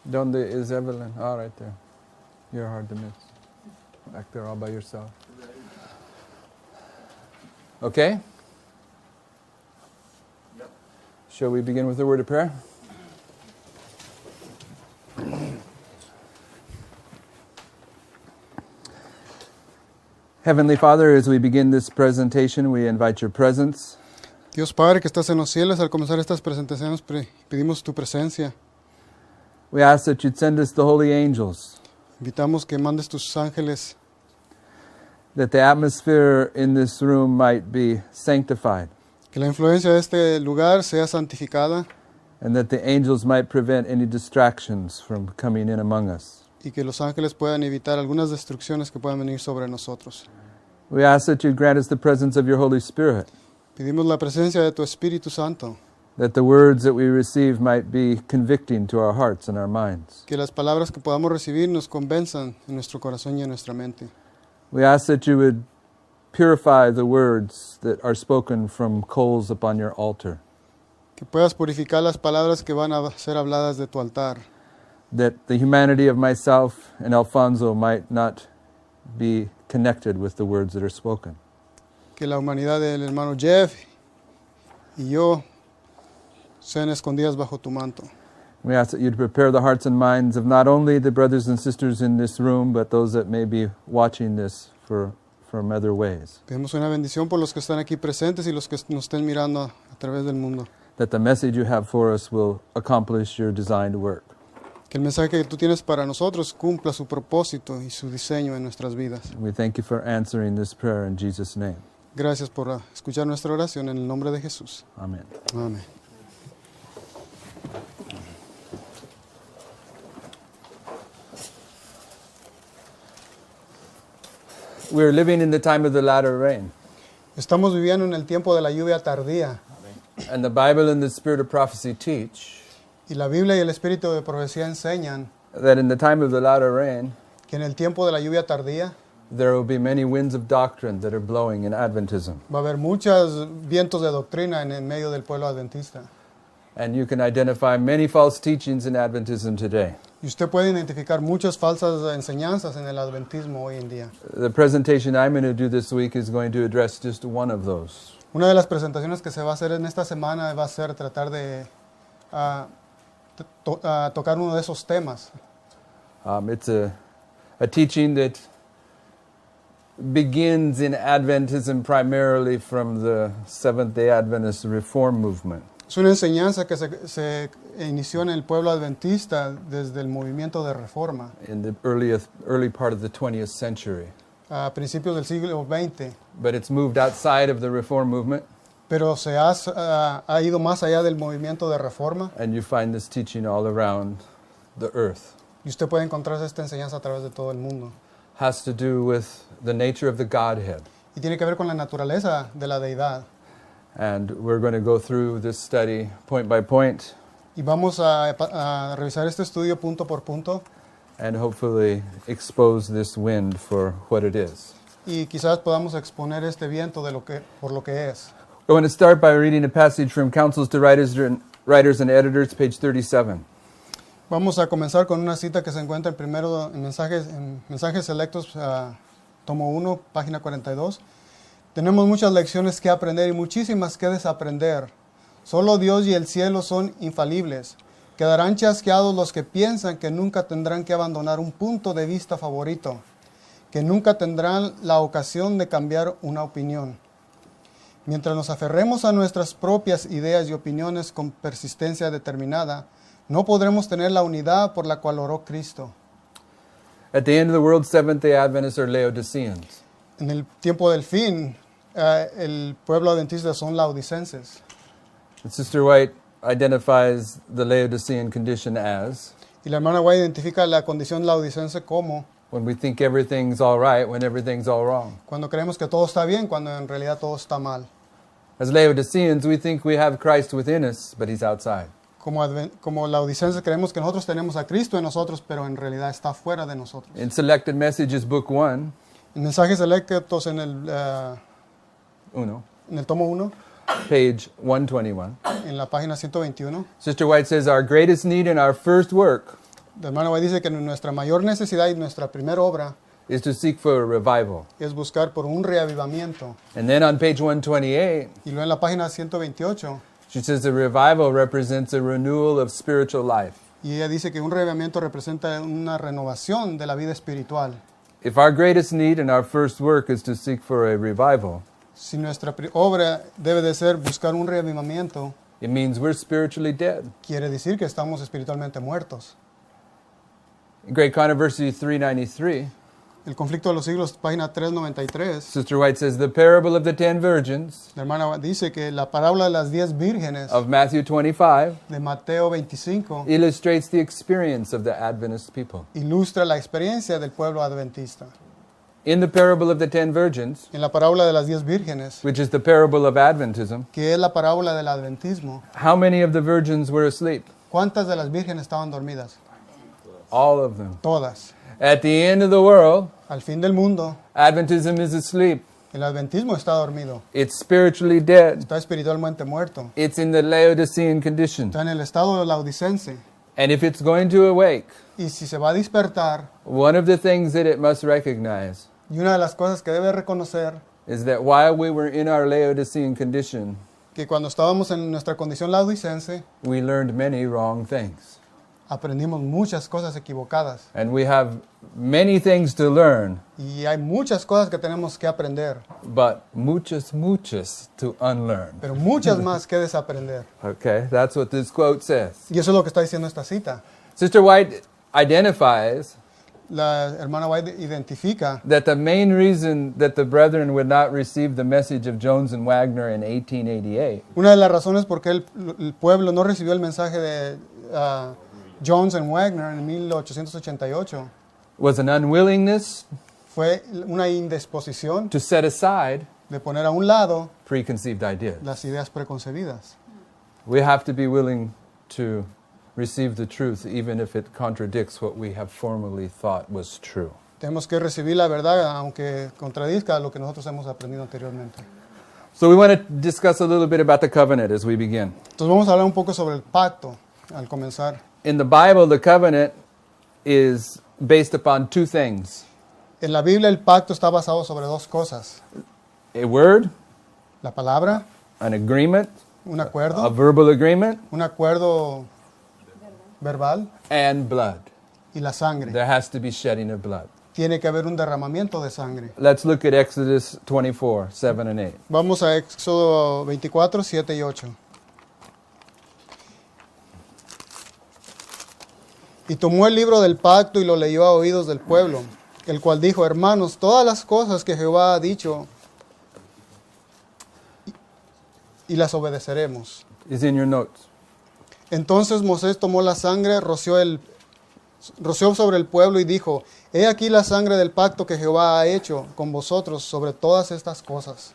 ¿Dónde is Evelyn? Oh, right there. You're hard to miss. Back there all by yourself. Okay? Yep. Shall we begin with a word of prayer? Heavenly Father, as we begin this presentation, we invite your presence. Dios Padre que estás en los cielos, al comenzar estas presentaciones pedimos tu presencia. We ask that you'd send us the holy angels, Invitamos que mandes tus ángeles, that the atmosphere in this room might be sanctified, que la influencia de este lugar sea santificada and that the angels might prevent any distractions from coming in among us. y que los ángeles puedan evitar algunas destrucciones que puedan venir sobre nosotros. We ask that you'd grant us the presence of your Holy Spirit, Pedimos la presencia de tu Espíritu Santo, that the words that we receive might be convicting to our hearts and our minds. que las palabras que podamos recibir nos convenzan en nuestro corazón y en nuestra mente. We ask that you would purify the words that are spoken from coals upon your altar, Que puedas purificar las palabras que van a ser habladas de tu altar, that the humanity of myself and Alfonso might not be connected with the words that are spoken. que la humanidad del hermano Jeff y yo sean escondidas bajo tu manto. We ask that you'd prepare the hearts and minds of not only the brothers and sisters in this room, but those that may be watching this from other ways, Pedimos una bendición por los que están aquí presentes y los que nos estén mirando a través del mundo. that the message you have for us will accomplish your designed work. Que el mensaje que tú tienes para nosotros cumpla su propósito y su diseño en nuestras vidas. We thank you for answering this prayer in Jesus' name. Gracias por escuchar nuestra oración en el nombre de Jesús. Amen. Amén. We're living in the time of the latter rain, Estamos viviendo en el tiempo de la lluvia tardía and the Bible and the Spirit of prophecy teach y la Biblia y el Espíritu de profecía enseñan that in the time of the latter rain, que en el tiempo de la lluvia tardía there will be many winds of doctrine that are blowing in Adventism. va a haber muchos vientos de doctrina en el medio del pueblo adventista. And you can identify many false teachings in Adventism today. Y usted puede identificar muchas falsas enseñanzas en el adventismo hoy en día. The presentation I'm going to do this week is going to address just one of those. Una de las presentaciones que se va a hacer en esta semana va a ser tratar de tocar uno de esos temas. It's a teaching that begins in Adventism primarily from the Seventh-day Adventist Reform movement. Es una enseñanza que se inició en el pueblo adventista desde el movimiento de reforma In the early part of the 20th century. a principios del siglo XX, But it's moved outside of the Reform movement, pero se ha ido más allá del movimiento de reforma and you find this teaching all around the earth. y usted puede encontrar esta enseñanza a través de todo el mundo. Has to do with the nature of the Godhead. Y tiene que ver con la naturaleza de la deidad. And we're going to go through this study point by point Y vamos a revisar este estudio punto por punto and hopefully expose this wind for what it is. y quizás podamos exponer este viento por lo que es. I want to start by reading a passage from Counsels to Writers and Editors, page 37. Vamos a comenzar con una cita que se encuentra primero en Mensajes Selectos, tomo 1, página 42. Tenemos muchas lecciones que aprender y muchísimas que desaprender. Solo Dios y el cielo son infalibles. Quedarán chasqueados los que piensan que nunca tendrán que abandonar un punto de vista favorito, que nunca tendrán la ocasión de cambiar una opinión. Mientras nos aferremos a nuestras propias ideas y opiniones con persistencia determinada, no podremos tener la unidad por la cual oró Cristo. At the end of the world, Seventh-day Adventists are Laodiceans. En el tiempo del fin, el pueblo adventista son laodicenses. And Sister White identifies the Laodicean condition as Y la hermana White identifica la condición laodicense como when we think everything's all right when everything's all wrong. cuando creemos que todo está bien, cuando en realidad todo está mal. As Laodiceans, we think we have Christ within us, but he's outside. Como laodicenses creemos que nosotros tenemos a Cristo en nosotros, pero en realidad está fuera de nosotros. In Selected Messages, Book 1, En Mensajes Selectos en el tomo 1, page 121, en la página 121, Sister White says, our greatest need and our first work La hermana White dice que nuestra mayor necesidad y nuestra primera obra is to seek for a revival. es buscar por un reavivamiento. And then on page 128, Y luego en la página 128, she says the revival represents a renewal of spiritual life. y ella dice que un reavivamiento representa una renovación de la vida espiritual. If our greatest need and our first work is to seek for a revival, Si nuestra obra debe de ser buscar un reavivamiento, it means we're spiritually dead. quiere decir que estamos espiritualmente muertos. In Great Controversy 393, El conflicto de los siglos, página 393, Sister White says the parable of the 10 virgins la hermana dice que la parábola de las 10 vírgenes of Matthew 25 de Mateo 25 illustrates the experience of the Adventist people. ilustra la experiencia del pueblo adventista. In the parable of the 10 virgins, En la parábola de las 10 vírgenes, which is the parable of Adventism, que es la parábola del adventismo, how many of the virgins were asleep? ¿cuántas de las vírgenes estaban dormidas? All of them. Todas. At the end of the world, Al fin del mundo, Adventism is asleep. el adventismo está dormido, It's spiritually dead. está espiritualmente muerto, It's in the Laodicean condition. está en el estado de laodicense. And if it's going to awake, Y si se va a despertar, one of the things that it must recognize y una de las cosas que debe reconocer, is that while we were in our Laodicean condition, que cuando estábamos en nuestra condición laodicense, we learned many wrong things. aprendimos muchas cosas equivocadas. And we have many things to learn, Y hay muchas cosas que tenemos que aprender, but muchas to unlearn. pero muchas más que desaprender. Okay, that's what this quote says. Y eso es lo que está diciendo esta cita. Sister White identifies La hermana White identifica that the main reason that the brethren would not receive the message of Jones and Wagner in 1888 una de las razones por qué el pueblo no recibió el mensaje de Jones and Wagner en 1888 was an unwillingness fue una indisposición to set aside de poner a un lado preconceived ideas. las ideas preconcebidas. We have to be willing to receive the truth even if it contradicts what we have formerly thought was true. Tenemos que recibir la verdad aunque contradizca lo que nosotros hemos aprendido anteriormente. So we want to discuss a little bit about the covenant as we begin. Entonces vamos a hablar un poco sobre el pacto al comenzar. In the Bible, the covenant is based upon two things: En la Biblia el pacto está basado sobre dos cosas. a word, La palabra, an agreement, un a acuerdo, verbal agreement, un acuerdo verbal and blood. y la sangre. There has to be shedding of blood. Tiene que haber un derramamiento de sangre. Let's look at Exodus 24, 7 and 8. Vamos a Éxodo 24, 7 y 8. Y tomó el libro del pacto y lo leyó a oídos del pueblo, el cual dijo: hermanos, todas las cosas que Jehová ha dicho, y las obedeceremos. It's in your notes. Entonces Moisés tomó la sangre, roció sobre el pueblo y dijo: he aquí la sangre del pacto que Jehová ha hecho con vosotros sobre todas estas cosas.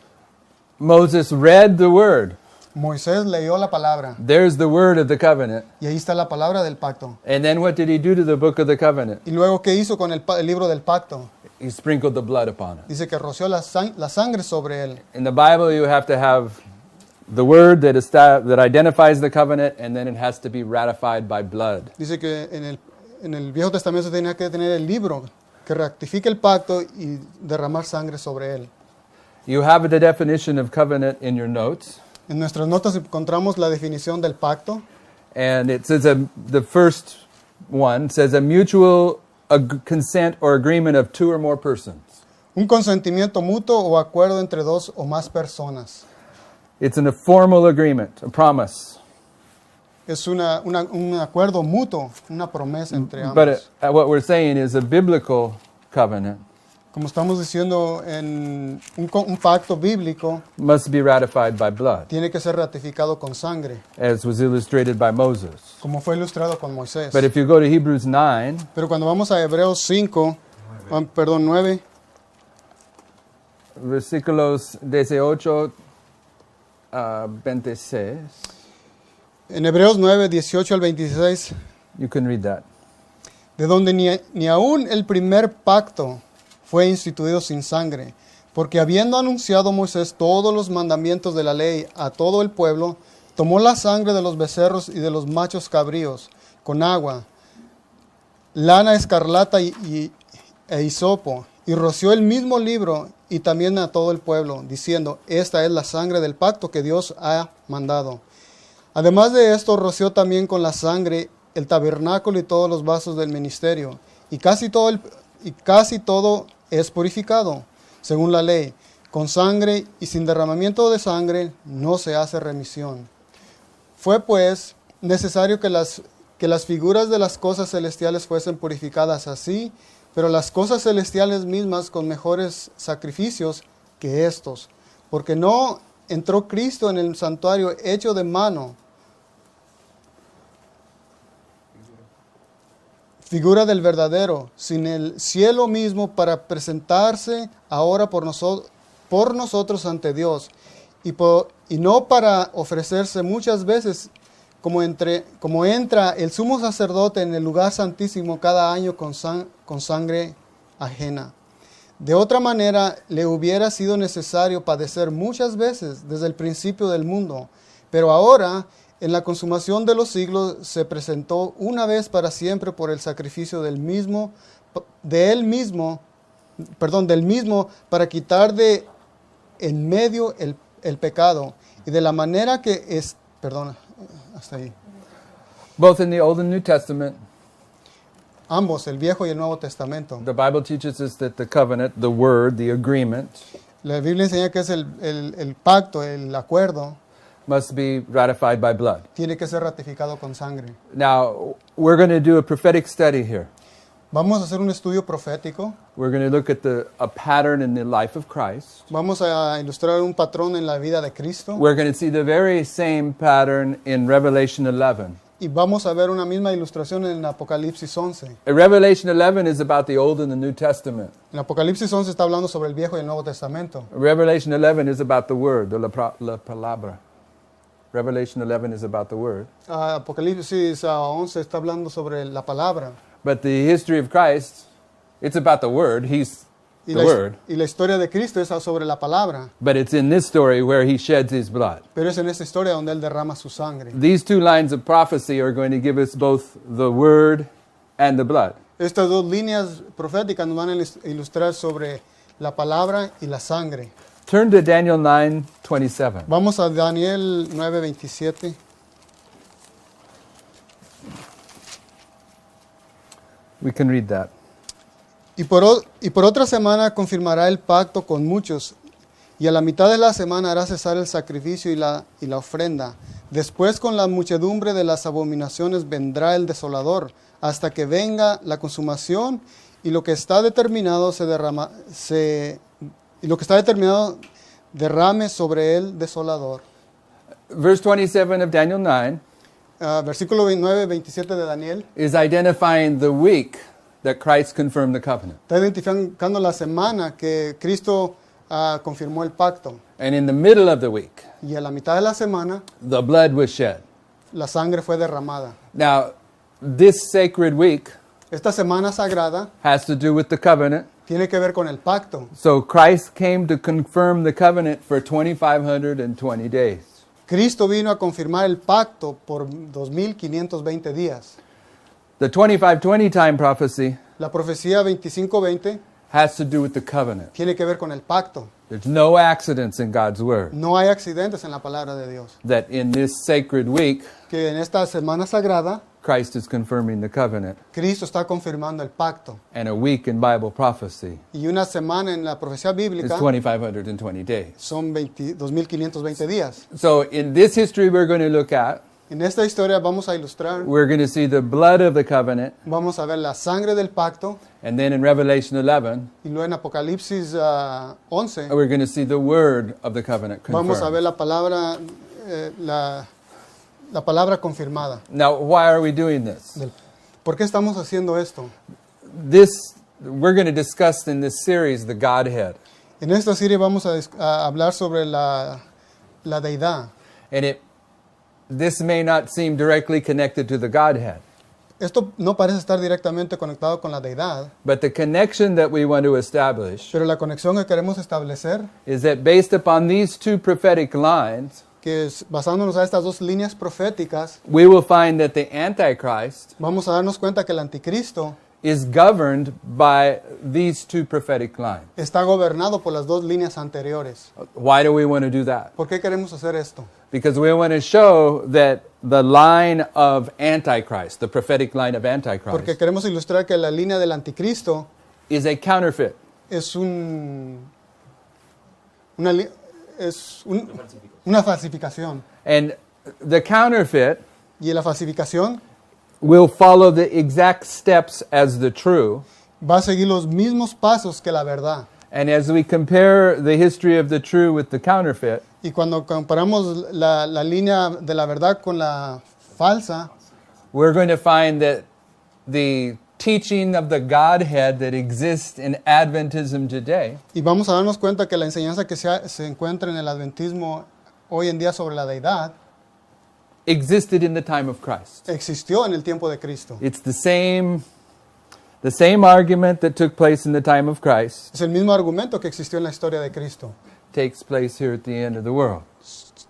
Moses read the word. Moisés leyó la palabra, There's the word of the covenant. y ahí está la palabra del pacto. And then what did he do to the book of the covenant? Y luego, ¿qué hizo con el libro del pacto? He sprinkled the blood upon it. Dice que roció la sangre sobre él. In the Bible, you have to have the word that identifies the covenant, and then it has to be ratified by blood. Dice que en el Viejo Testamento se tenía que tener el libro que ratifique el pacto y derramar sangre sobre él. You have the definition of covenant in your notes, En nuestras notas encontramos la definición del pacto. and it says the first one says a mutual consent or agreement of two or more persons. Un consentimiento mutuo o acuerdo entre dos o más personas. It's a formal agreement, a promise. Es un acuerdo mutuo, una promesa entre ambos. But what we're saying is a biblical covenant Como estamos diciendo, en un pacto bíblico must be ratified by blood, tiene que ser ratificado con sangre, as was illustrated by Moses. como fue ilustrado con Moisés. But if you go to Hebrews 9, Pero cuando vamos a Hebreos 5, 9, versículos 18 a 26, en Hebreos 9, 18 al 26, you can read that. de donde ni aún el primer pacto fue instituido sin sangre, porque habiendo anunciado Moisés todos los mandamientos de la ley a todo el pueblo, tomó la sangre de los becerros y de los machos cabríos con agua, lana escarlata e hisopo, y roció el mismo libro y también a todo el pueblo, diciendo, esta es la sangre del pacto que Dios ha mandado. Además de esto, roció también con la sangre el tabernáculo y todos los vasos del ministerio, y casi todo es purificado, según la ley. Con sangre y sin derramamiento de sangre no se hace remisión. Fue pues necesario que las figuras de las cosas celestiales fuesen purificadas así, pero las cosas celestiales mismas con mejores sacrificios que estos, porque no entró Cristo en el santuario hecho de mano, figura del verdadero, sin el cielo mismo, para presentarse ahora por nosotros ante Dios, y no para ofrecerse muchas veces, como entra el sumo sacerdote en el lugar santísimo cada año con sangre ajena. De otra manera, le hubiera sido necesario padecer muchas veces desde el principio del mundo, pero ahora, en la consumación de los siglos, se presentó una vez para siempre por el sacrificio del mismo, para quitar de en medio el pecado, y de la manera que es, hasta ahí. Both in the Old and New Testament, Ambos, el Viejo y el Nuevo Testamento. the Bible teaches us that the covenant, the word, the agreement, La Biblia enseña que es el pacto, el acuerdo, must be ratified by blood. tiene que ser ratificado con sangre. Now, we're going to do a prophetic study here. Vamos a hacer un estudio profético. We're going to look at a pattern in the life of Christ. Vamos a ilustrar un patrón en la vida de Cristo. We're going to see the very same pattern in Revelation 11. Y vamos a ver una misma ilustración en Apocalipsis 11. Revelation 11 is about the Old and the New Testament. En Apocalipsis 11 está hablando sobre el Viejo y el Nuevo Testamento. Revelation 11 is about the word, la palabra. Revelation 11 is about the word. Apocalipsis 11 está hablando sobre la palabra. But the history of Christ, it's about the word. He's Y the word. la historia de Cristo es sobre la palabra. But it's in this story where he sheds his blood. Pero es en esta historia donde Él derrama su sangre. These two lines of prophecy are going to give us both the word and the blood. Estas dos líneas proféticas nos van a ilustrar sobre la palabra y la sangre. Turn to Daniel 9:27. Vamos a Daniel 9:27. We can read that. Y por otra semana confirmará el pacto con muchos, y a la mitad de la semana hará cesar el sacrificio y la ofrenda. Después, con la muchedumbre de las abominaciones, vendrá el desolador, hasta que venga la consumación, y lo que está determinado derrame sobre el desolador. Verse 27 of Daniel 9 Versículo 9:27 de Daniel is identifying the week that Christ confirmed the covenant. está identificando la semana que Cristo confirmó el pacto. And in the middle of the week, Y a la mitad de la semana, the blood was shed. la sangre fue derramada. Now, this sacred week Esta semana sagrada has to do with the covenant. tiene que ver con el pacto. So Christ came to confirm the covenant for 2,520 days. Cristo vino a confirmar el pacto por 2520 días. The 2520 time prophecy La profecía 25:20 has to do with the covenant. tiene que ver con el pacto. There's no accidents in God's word. No hay accidentes en la palabra de Dios. That in this sacred week, Que en esta semana sagrada, Christ is confirming the covenant. Cristo está confirmando el pacto. And a week in Bible prophecy Y una semana en la profecía is bíblica 2,520 days. son 2520 días. So in this history we're going to look at, En esta historia vamos a ilustrar, we're going to see the blood of the covenant. vamos a ver la sangre del pacto, And then in Revelation 11, y luego en Apocalipsis 11 we're going to see the word of the covenant vamos a ver confirmed. la palabra, la palabra confirmada. Now, why are we doing this? ¿Por qué estamos haciendo esto? We're going to discuss in this series the Godhead. En esta serie vamos a hablar sobre la deidad. And this may not seem directly connected to the Godhead, Esto no parece estar directamente conectado con la deidad, but the connection that we want to establish pero la conexión que queremos establecer is that based upon these two prophetic lines, basándonos a estas dos líneas proféticas, we will find that the Antichrist vamos a darnos cuenta que el anticristo is governed by these two prophetic lines. está gobernado por las dos líneas anteriores. Why do we want to do that? ¿Por qué queremos hacer esto? Because we want to show that the line of Antichrist, the prophetic line of Porque Antichrist, queremos ilustrar que la línea del anticristo is a counterfeit. es una falsificación. And the counterfeit Y la falsificación will follow the exact steps as the true. va a seguir los mismos pasos que la verdad. And as we compare the history of the true with the counterfeit, Y cuando comparamos la línea de la verdad con la falsa, we're going to find that the teaching of the Godhead that exists in Adventism today y vamos a darnos cuenta que la enseñanza que se encuentra en el adventismo hoy en día sobre la deidad existed in the time of Christ. existió en el tiempo de Cristo. It's the same argument that took place in the time of Christ Es el mismo argumento que existió en la historia de Cristo. takes place here at the end of the world.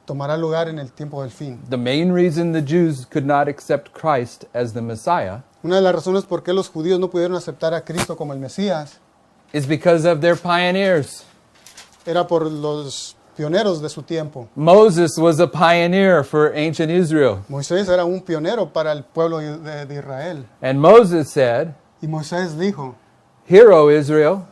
Tomará lugar en el tiempo del fin. The main reason the Jews could not accept Christ as the Messiah Una de las razones por qué los judíos no pudieron aceptar a Cristo como el Mesías is because of their pioneers. era por los pioneros de su tiempo. Moses was a pioneer for ancient Israel. Moisés era un pionero para el pueblo de Israel. And Moses said, Y Moisés dijo, "Hear, O Israel,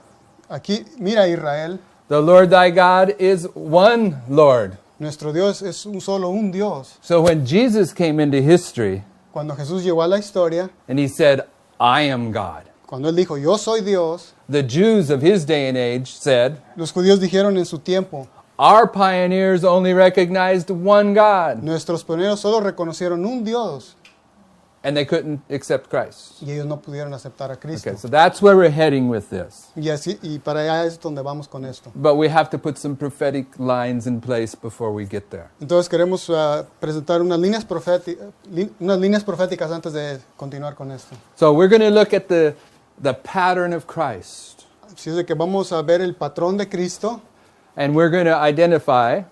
aquí, mira Israel, the Lord thy God is one Lord." nuestro Dios es solo un Dios. So when Jesus came into history Cuando Jesús llegó a la historia, and he said, "I am God," cuando él dijo, yo soy Dios, the Jews of his day and age said, los judíos dijeron en su tiempo, "Our pioneers only recognized one God," nuestros pioneros solo reconocieron un Dios and they couldn't accept Christ. y ellos no pudieron aceptar a Cristo. Okay, so that's where we're heading with this. Y para allá es donde vamos con esto. But we have to put some prophetic lines in place before we get there. Entonces queremos presentar unas líneas proféticas antes de continuar con esto. So we're going to look at the pattern of Christ, Así es de que vamos a ver el patrón de Cristo and we're going to identify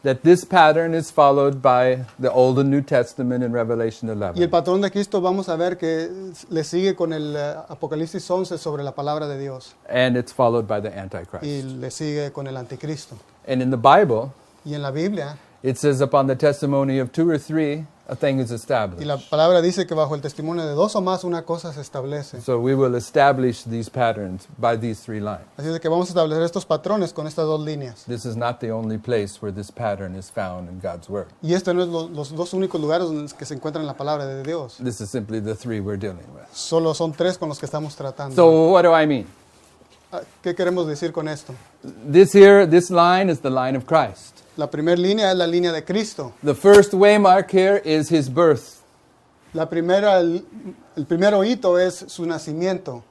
that this pattern is followed by the Old and New Testament in Revelation y el 11. patrón de Cristo vamos a ver que le sigue con el Apocalipsis 11 sobre la palabra de Dios And it's followed by the y Antichrist. le sigue con el anticristo. And in the Bible, Y en la Biblia, it says upon the testimony of 2 or 3, a thing is y established. la palabra dice que bajo el testimonio de dos o más una cosa se establece. So we will establish these patterns by these 3 lines. Así es de que vamos a establecer estos patrones con estas dos líneas. This is not the only place where this pattern is found in God's Word. Y este no es los dos únicos lugares en los que se encuentra en la palabra de Dios. This is simply the 3 we're dealing with. Solo son tres con los que estamos tratando. So what do I mean? ¿Qué queremos decir con esto? This line is the line of Christ. La primera línea es la línea de Cristo. The first waymark here is his birth. La primera, el primero hito es su nacimiento.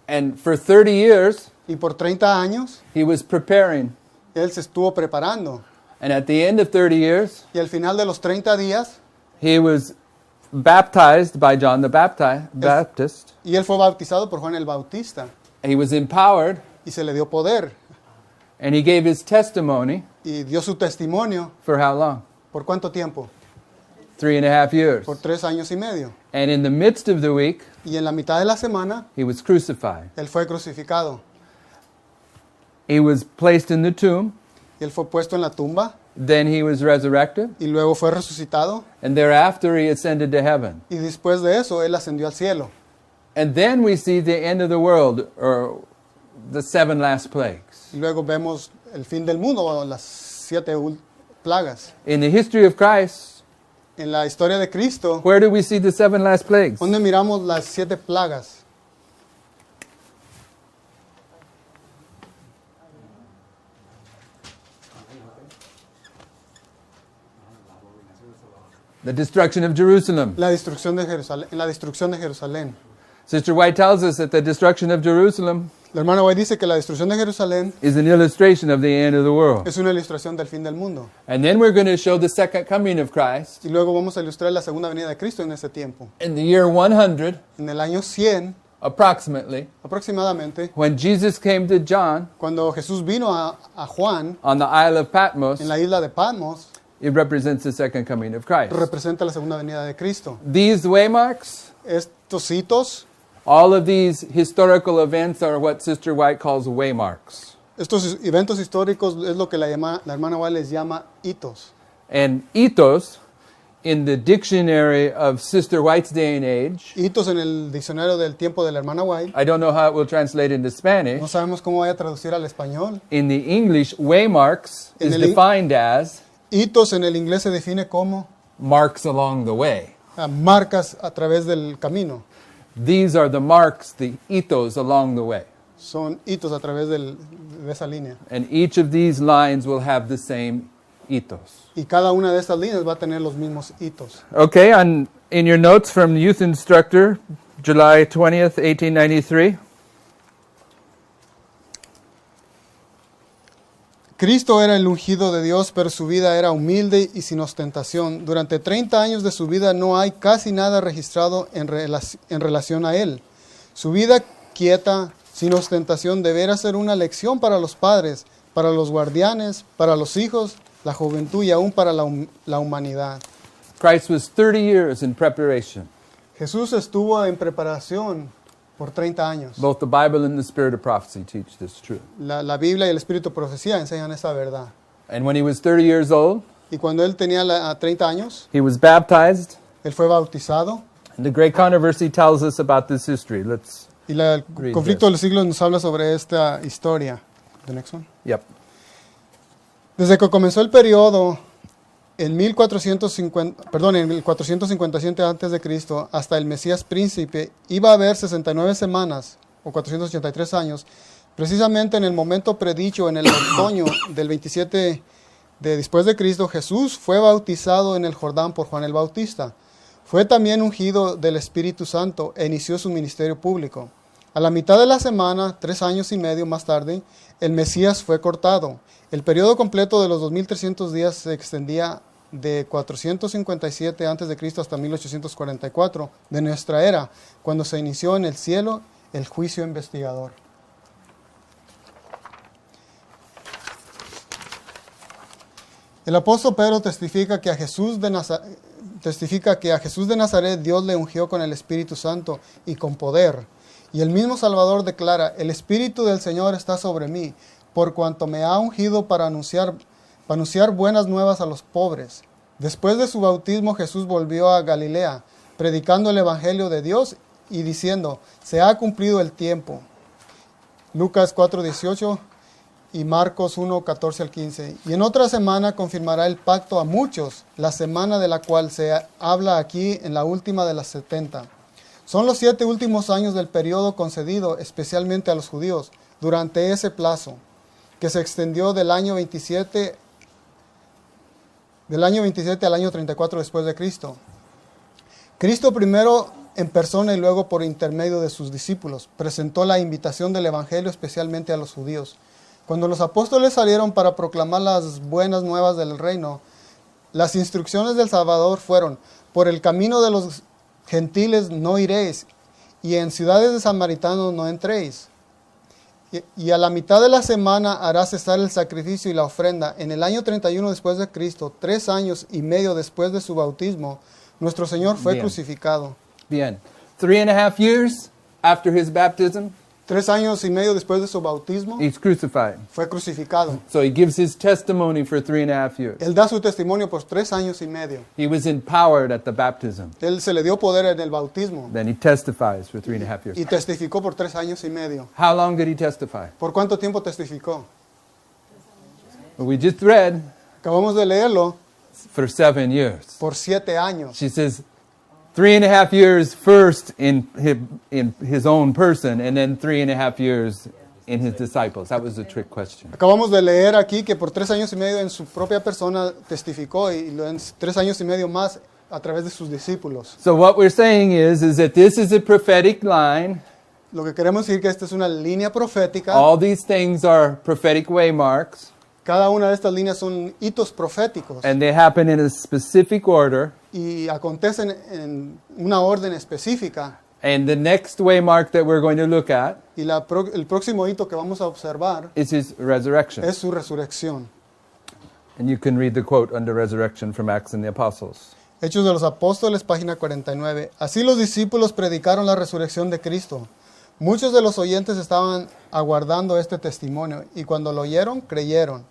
And for 30 years, Y por 30 años, he was preparing. él se estuvo preparando. And at the end of 30 years, Y al final de los 30 días, he was baptized by John the Baptist. y él fue bautizado por Juan el Bautista. He was empowered, Y se le dio poder. and he gave his testimony Y dio su testimonio. for how long? ¿Por cuánto tiempo? 3.5 years. Por 3 años y medio. And in the midst of the week, Y en la mitad de la semana, he was crucified. él fue crucificado. He was placed in the tomb. Y él fue puesto en la tumba. Then he was resurrected. Y luego fue resucitado. And thereafter, he ascended to heaven. Y después de eso, él ascendió al cielo. And then we see the end of the world, or the 7 last plagues. Y luego vemos el fin del mundo, o las 7 plagas. In the history of Christ, En la historia de Cristo, where do we see the 7 last plagues? ¿dónde miramos las 7 plagas? The destruction of Jerusalem. La destrucción de Jerusalén, en la destrucción de Jerusalén. Sister White tells us that the destruction of Jerusalem La hermana White dice que la destrucción de Jerusalén is an illustration of the end of the world. es una ilustración del fin del mundo. And then we're going to show the second coming of Christ Y luego vamos a ilustrar la segunda venida de Cristo en ese tiempo. in the year 100, En el año 100, approximately, aproximadamente, when Jesus came to John cuando Jesús vino a Juan on the Isle of Patmos, en la isla de Patmos, it represents the second coming of Christ. representa la segunda venida de Cristo. These waymarks, Estos hitos, all of these historical events are what Sister White calls waymarks. estos eventos históricos es lo que la hermana White les llama hitos. And hitos, in the dictionary of Sister White's day and age, Hitos en el diccionario del tiempo de la hermana White. I don't know how it will translate into No Spanish. sabemos cómo vaya a traducir al español. In the English, waymarks En is el defined as Hitos en el inglés se define como marks along the way. marcas a través del camino. These are the marks, the hitos along the way. Son hitos a través de esa línea. And each of these lines will have the same hitos. Y cada una de estas líneas va a tener los mismos hitos. Okay, in your notes from Youth Instructor, July 20th, 1893. Cristo era el ungido de Dios, pero su vida era humilde y sin ostentación. Durante 30 años de su vida no hay casi nada registrado en relación a él. Su vida quieta, sin ostentación, deberá ser una lección para los padres, para los guardianes, para los hijos, la juventud y aún para la humanidad. Christ was 30 years in preparation. Jesús estuvo en preparación por 30 años. Both the Bible and the Spirit of prophecy teach this truth. La Biblia y el Espíritu de Profecía enseñan esa verdad. And when he was 30 years old, Y cuando él tenía 30 años, he was baptized. él fue bautizado. And the great controversy tells us about this history. Y el Read conflicto de this. los siglos nos habla sobre esta historia. The next one. Yep. Desde que comenzó el periodo en 457 antes de Cristo hasta el Mesías príncipe, iba a haber 69 semanas o 483 años, precisamente en el momento predicho en el otoño del 27 de después de Cristo. Jesús fue bautizado en el Jordán por Juan el Bautista. Fue también ungido del Espíritu Santo e inició su ministerio público. A la mitad de la semana, 3 años y medio más tarde, el Mesías fue cortado. El periodo completo de los 2300 días se extendía de 457 a.C. hasta 1844 de nuestra era, cuando se inició en el cielo el juicio investigador. El apóstol Pedro testifica que a Jesús de Nazaret Dios le ungió con el Espíritu Santo y con poder. Y el mismo Salvador declara: el Espíritu del Señor está sobre mí, por cuanto me ha ungido para anunciar buenas nuevas a los pobres. Después de su bautismo, Jesús volvió a Galilea, predicando el Evangelio de Dios y diciendo: se ha cumplido el tiempo. Lucas 4:18 y Marcos 1:14 al 15. Y en otra semana confirmará el pacto a muchos, la semana de la cual se habla aquí en la última de las 70. Son los 7 últimos años del periodo concedido especialmente a los judíos durante ese plazo, que se extendió del año 27 al año 34 después de Cristo. Cristo primero en persona y luego por intermedio de sus discípulos presentó la invitación del Evangelio especialmente a los judíos. Cuando los apóstoles salieron para proclamar las buenas nuevas del reino, las instrucciones del Salvador fueron: por el camino de los gentiles no iréis, y en ciudades de samaritanos no entréis. Y a la mitad de la semana hará cesar el sacrificio y la ofrenda. En el año 31 después de Cristo, 3 años y medio después de su bautismo, nuestro Señor fue Bien. crucificado. Bien. 3.5 years after his baptism, 3 años y medio después de su bautismo, he's crucified. fue crucificado. So he gives his testimony for 3.5 years. Él da su testimonio por 3 años y medio. He was empowered at the baptism. Él se le dio poder en el bautismo Then he testifies for 3.5 years. y testificó por 3 años y medio. How long did he testify? ¿Por cuánto tiempo testificó? Well, we just read Acabamos de leerlo, for 7 years. por 7 años. She says 3.5 years first in his own person, and then 3.5 years in his disciples. That was a trick question. Acabamos de leer aquí que por 3 años y medio en su propia persona testificó, y en 3 años y medio más a través de sus discípulos. So what we're saying is that this is a prophetic line. Lo que queremos decir que esta es una línea profética. All these things are prophetic waymarks, Cada una de estas líneas son hitos proféticos and they happen in a specific order. y acontecen en una orden específica. And the next waymark that we're going to look at Y el próximo hito que vamos a observar is his resurrection. es su resurrección. And you can read the quote under resurrection from Acts and the Apostles. Hechos de los Apóstoles, página 49. Así los discípulos predicaron la resurrección de Cristo. Muchos de los oyentes estaban aguardando este testimonio y cuando lo oyeron, creyeron.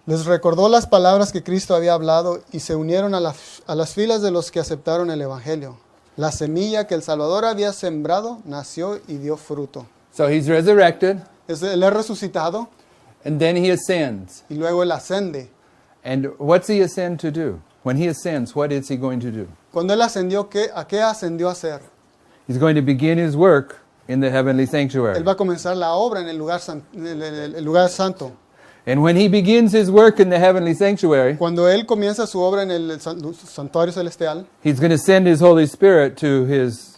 Les recordó las palabras que Cristo había hablado y se unieron a las filas de los que aceptaron el Evangelio. La semilla que el Salvador había sembrado nació y dio fruto. So he's resurrected, Él es resucitado and then he ascends. y luego Él ascende. And what's he ascend to do? When he ascends, what is he going to do? Cuando Él ascendió, ¿a qué ascendió a hacer? He's going to begin his work in the heavenly sanctuary. Él va a comenzar la obra en el lugar santo. And when he begins his work in the heavenly sanctuary, Cuando Él comienza su obra en el santuario celestial, he's going to send his Holy Spirit to his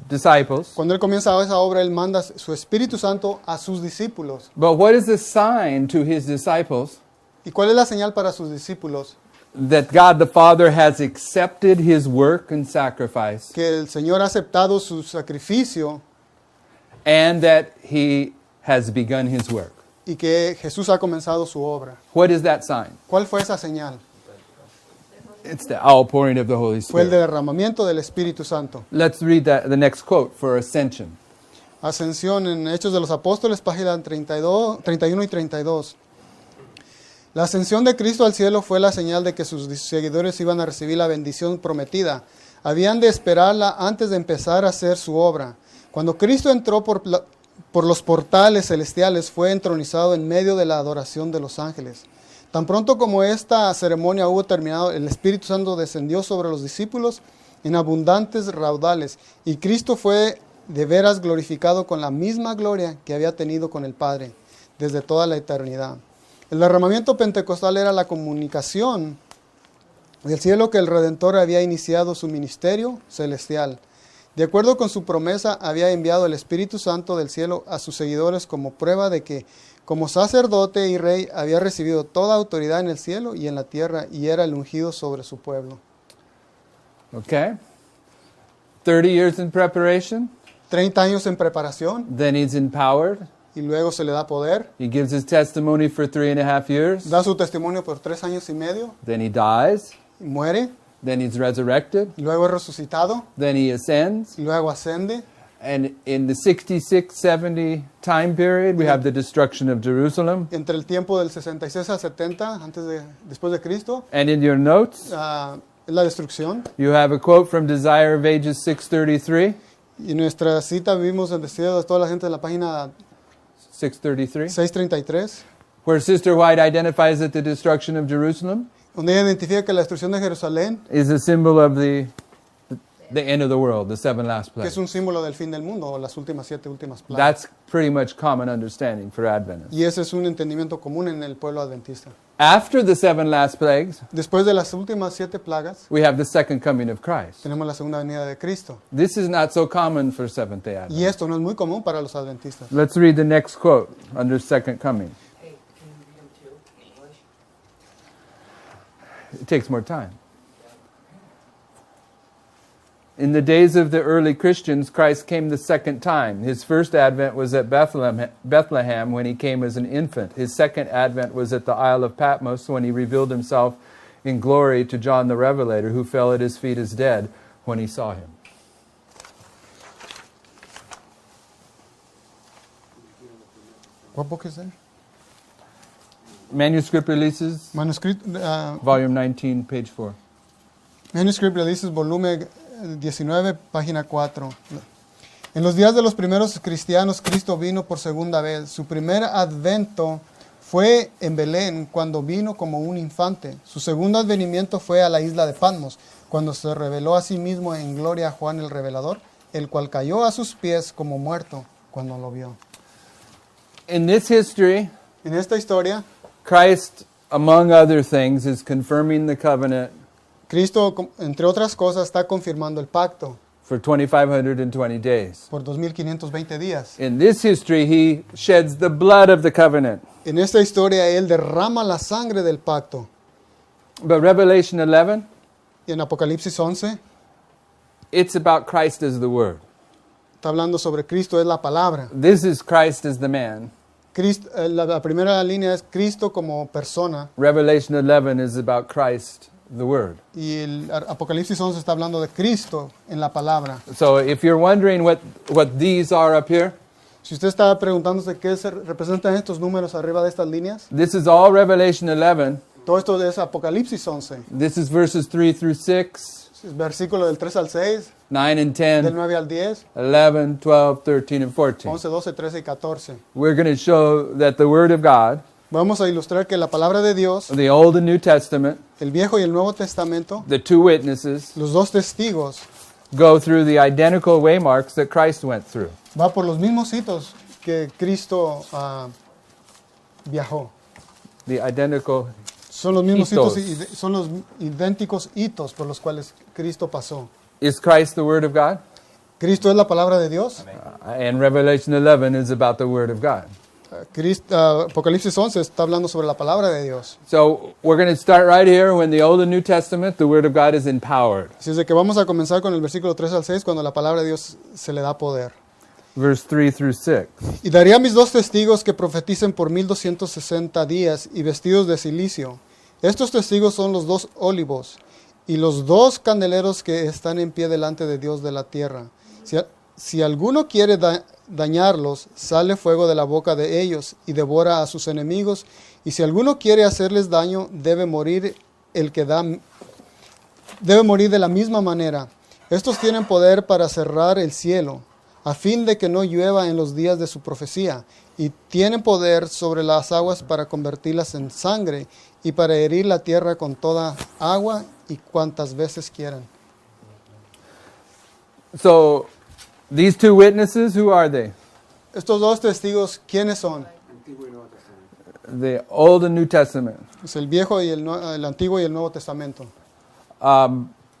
disciples. cuando Él comienza esa obra, Él manda su Espíritu Santo a sus discípulos. But what is the sign to his disciples ¿Y cuál es la señal para sus discípulos? that God the Father has accepted his work and sacrifice, Que el Señor ha aceptado su sacrificio and that he has begun his work? y que Jesús ha comenzado su obra. What is that sign? ¿Cuál fue esa señal? It's the outpouring of the Holy Fue el Spirit. derramamiento del Espíritu Santo. Let's read the next quote for ascension. Ascensión en Hechos de los Apóstoles, páginas 31 y 32. La ascensión de Cristo al cielo fue la señal de que sus seguidores iban a recibir la bendición prometida. Habían de esperarla antes de empezar a hacer su obra. Cuando Cristo entró por los portales celestiales, fue entronizado en medio de la adoración de los ángeles. Tan pronto como esta ceremonia hubo terminado, el Espíritu Santo descendió sobre los discípulos en abundantes raudales, y Cristo fue de veras glorificado con la misma gloria que había tenido con el Padre desde toda la eternidad. El derramamiento pentecostal era la comunicación del cielo que el Redentor había iniciado su ministerio celestial. De acuerdo con su promesa, había enviado el Espíritu Santo del cielo a sus seguidores como prueba de que, como sacerdote y rey, había recibido toda autoridad en el cielo y en la tierra y era el ungido sobre su pueblo. Okay? 30 years in preparation, 30 años en preparación then he's empowered. y luego se le da poder. He gives his testimony for 3.5 years, Da su testimonio por 3 años y medio then he dies, y muere. then he's resurrected, Y luego es resucitado then he ascends, y luego ascende. and in the 66-70 time period, we have the destruction of Jerusalem. Entre el tiempo del 66 al 70, después de Cristo, And in your notes, es la destrucción. you have a quote from Desire of Ages 633, Y en nuestra cita vimos el deseo de toda la gente en la página 633, 633, where Sister White identifies that the destruction of Jerusalem donde ella identifica que la destrucción de Jerusalén, is a symbol of the end of the world, the 7 last que es plagues. un símbolo del fin del mundo, o las siete últimas plagas. That's pretty much common understanding for Adventists. Y ese es un entendimiento común en el pueblo adventista. After the 7 last plagues, Después de las últimas 7 plagas, we have the second coming of Christ. tenemos la segunda venida de Cristo. This is not so common for Seventh-day Adventists. Y esto no es muy común para los adventistas. Let's read the next quote under second coming. Hey, can you read them too in English? It takes more time. In the days of the early Christians, Christ came the second time. His first advent was at Bethlehem when he came as an infant. His second advent was at the Isle of Patmos when he revealed himself in glory to John the Revelator, who fell at his feet as dead when he saw him. What book is that? Manuscript Releases, Manuscript, Volume 19, page 4. Manuscript Releases, volumen 19, página 4. En los días de los primeros cristianos, Cristo vino por segunda vez. Su primer advento fue en Belén, cuando vino como un infante. Su segundo advenimiento fue a la isla de Patmos, cuando se reveló a sí mismo en gloria a Juan el Revelador, el cual cayó a sus pies como muerto cuando lo vio. In this history, En esta historia, Christ, among other things, is confirming the covenant Cristo, entre otras cosas, está confirmando el pacto for 2,520 days. por 2520 días. In this history, he sheds the blood of the covenant. En esta historia, Él derrama la sangre del pacto. But Revelation 11, Y en Apocalipsis 11, it's about Christ as the Word. está hablando sobre Cristo, es la palabra. This is Christ as the man. La primera línea es Cristo como persona. Revelation 11 is about Christ, the Word. Y el Apocalipsis 11 está hablando de Cristo en la palabra. So if you're wondering what these are up here, Si usted está preguntándose qué representan estos números arriba de estas líneas, this is all Revelation 11. todo esto es Apocalipsis 11. This is verses 3 through 6, Es versículo del 3 al 6, 9 and del 10, 9 al 10, 11, 12, 13, and 14. 11, 12, 13 y 14. We're going to show that the Word of God, Vamos a ilustrar que la palabra de Dios, the Old and New Testament, el Viejo y el Nuevo Testamento, the two witnesses, los dos testigos, go through the identical waymarks that Christ went through. va por los mismos hitos que Cristo viajó. The identical. Son los mismos Hitos. hitos y son los idénticos hitos por los cuales Cristo pasó. Is Christ the Word of God? Cristo es la palabra de Dios. And Revelation 11 is about the Word of God. Apocalipsis 11 está hablando sobre la palabra de Dios. So we're going to start right here when the Old and New Testament, the Word of God is empowered. Así es de que vamos a comenzar con el versículo 3 al 6 cuando la palabra de Dios se le da poder. Verse 3 through 6. Y daré a mis dos testigos que profeticen por 1260 días y vestidos de cilicio. Estos testigos son los dos olivos y los dos candeleros que están en pie delante de Dios de la tierra. Si alguno quiere dañarlos, sale fuego de la boca de ellos y devora a sus enemigos. Y si alguno quiere hacerles daño, debe morir de la misma manera. Estos tienen poder para cerrar el cielo, a fin de que no llueva en los días de su profecía, y tienen poder sobre las aguas para convertirlas en sangre, y para herir la tierra con toda agua y cuantas veces quieran. So these two witnesses, who are they? Estos dos testigos, ¿quiénes son? The Old and New Testament. Es el Viejo y el Antiguo y el Nuevo Testamento.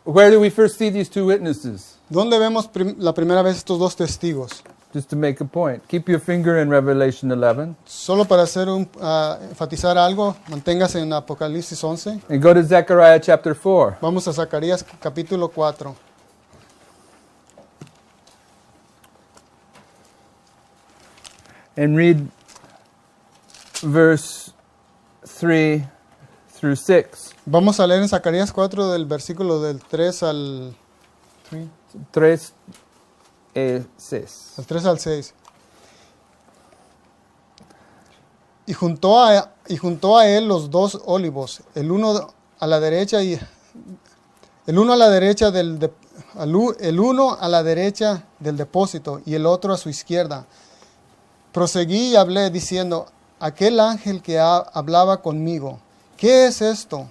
Where do we first see these two witnesses? ¿Dónde vemos la primera vez estos dos testigos? Just to make a point. Keep your finger in Revelation 11 Solo para enfatizar algo, manténgase en Apocalipsis 11. and go to Zechariah chapter 4. Vamos a Zacarías capítulo 4. And read verse 3 through 6. Vamos a leer en Zacarías 4 del versículo del 3 al 3 6. 3 al 6. Y juntó a él los dos olivos, el uno a la derecha del depósito y el otro a su izquierda. Proseguí y hablé diciendo: aquel ángel que hablaba conmigo, ¿qué es esto,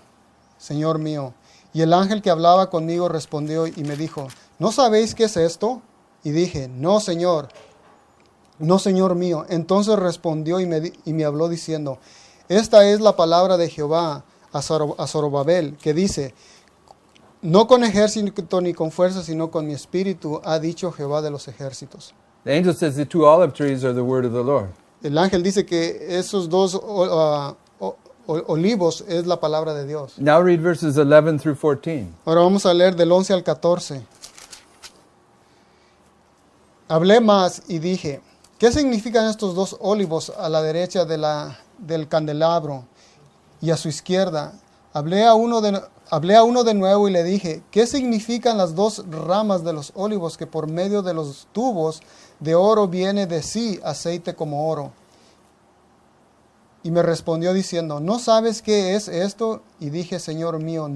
Señor mío? Y el ángel que hablaba conmigo respondió y me dijo: ¿no sabéis qué es esto? Y dije: no, Señor mío. Entonces respondió y me habló diciendo: esta es la palabra de Jehová a Zorobabel, que dice: no con ejército ni con fuerza, sino con mi espíritu, ha dicho Jehová de los ejércitos. The angel says the two olive trees are the word of the Lord. El ángel dice que esos dos olivos es la palabra de Dios. Now read verses 11 through 14. Ahora vamos a leer del 11 al 14. Hablé más y dije: ¿qué significan estos dos olivos a la derecha del candelabro y a su izquierda? Hablé a uno de nuevo y le dije: ¿qué significan las dos ramas de los olivos que por medio de los tubos de oro viene de sí aceite como oro? Y me respondió diciendo: ¿no sabes qué es esto? Y dije: Señor mío,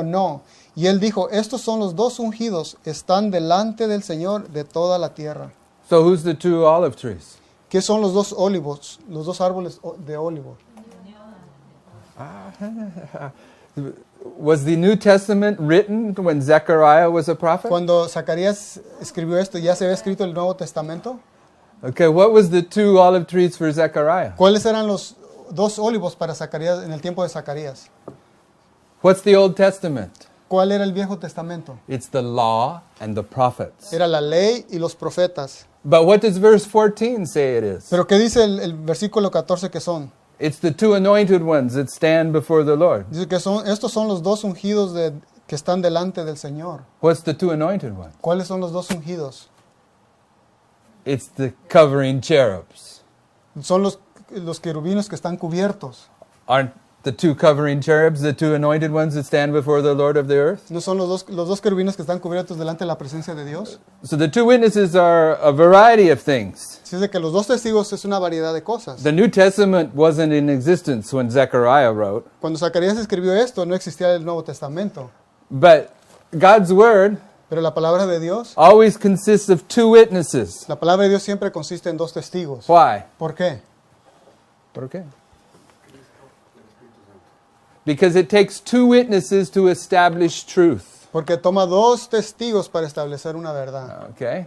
no. Y él dijo: estos son los dos ungidos, están delante del Señor de toda la tierra. So who's the two olive trees? ¿Qué son los dos olivos, los dos árboles de olivo? Was the New Testament written when Zechariah was a prophet? Cuando Zacarías escribió esto, ¿ya se había escrito el Nuevo Testamento? Okay, what was the two olive trees for Zechariah? ¿Cuáles eran los dos olivos para Zacarías en el tiempo de Zacarías? What's the Old Testament? ¿Cuál era el Viejo Testamento? It's the law and the prophets. Era la ley y los profetas. But what does verse 14 say it is? Pero ¿qué dice el versículo 14 que son? It's the two anointed ones that stand before the Lord. Dice que estos son los dos ungidos que están delante del Señor. What's the two anointed ones? ¿Cuáles son los dos ungidos? It's the covering cherubs. Son los querubines que están cubiertos. Aren't the two covering cherubs the two anointed ones that stand before the Lord of the earth? ¿No son los dos querubines que están cubiertos delante de la presencia de Dios? So the two witnesses are a variety of things. Así es de que los dos testigos es una variedad de cosas. The New Testament wasn't in existence when Zechariah wrote, Cuando Zacarías escribió esto, no existía el Nuevo Testamento. but God's word Pero la palabra de Dios, always consists of two witnesses. la palabra de Dios siempre consiste en dos testigos. Why? ¿Por qué? ¿Por qué? Because it takes two witnesses to establish truth. Porque toma dos testigos para establecer una verdad. Okay?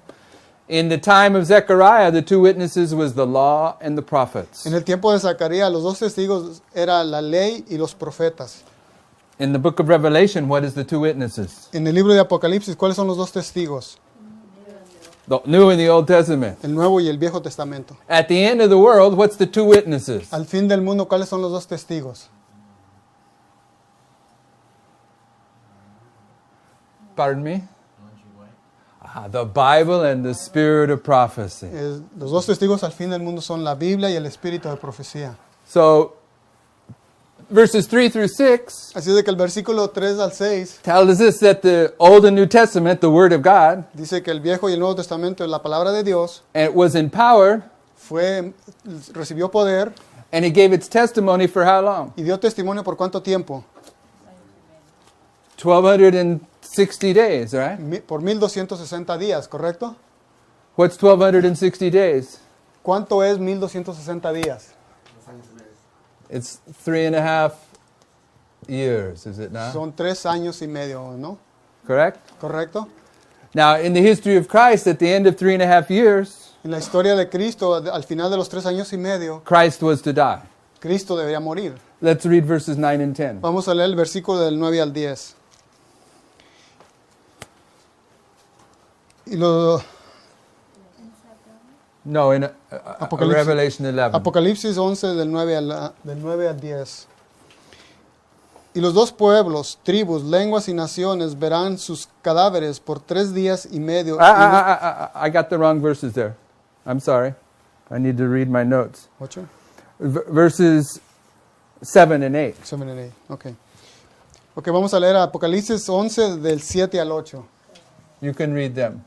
In the time of Zechariah, the two witnesses was the law and the prophets. En el tiempo de Zacarías, los dos testigos era la ley y los profetas. In the book of Revelation, what is the two witnesses? En el libro de Apocalipsis, ¿cuáles son los dos testigos? The New and the Old Testament. El Nuevo y el Viejo Testamento. At the end of the world, what's the two witnesses? Al fin del mundo, ¿cuáles son los dos testigos? Pardon me? The Bible and the spirit of prophecy. Los dos testigos al fin del mundo son la Biblia y el espíritu de profecía. So, verses 3 through 6 Así de que el versículo 3 al 6 tells us this, that the Old and New Testament, the Word of God, dice que el Viejo y el Nuevo Testamento es la palabra de Dios, and it was empowered, recibió poder and it gave its testimony for how long? y dio testimonio por cuánto tiempo. 1,260 days, right? Por 1260 días, ¿correcto? What's 1,260 days? ¿Cuánto es 1260 días? It's 3.5 years, is it not? Son 3 años y medio, ¿no? Correct? ¿Correcto? Now, in the history of Christ, at the end of 3.5 years, En la historia de Cristo, al final de los 3 años y medio, Christ was to die. Cristo debería morir. Let's read verses 9 and 10. Vamos a leer el versículo del 9 al 10. Y No, in Apocalipsis. Revelation 11. Apocalipsis 11 del 9 al 10. Y los dos pueblos, tribus, lenguas y naciones verán sus cadáveres por 3 días y medio. I got the wrong verses there. I'm sorry. I need to read my notes. 8. Verses 7 and 8. 7 and 8. Okay. Ok, vamos a leer Apocalipsis 11 del 7 al 8. You can read them.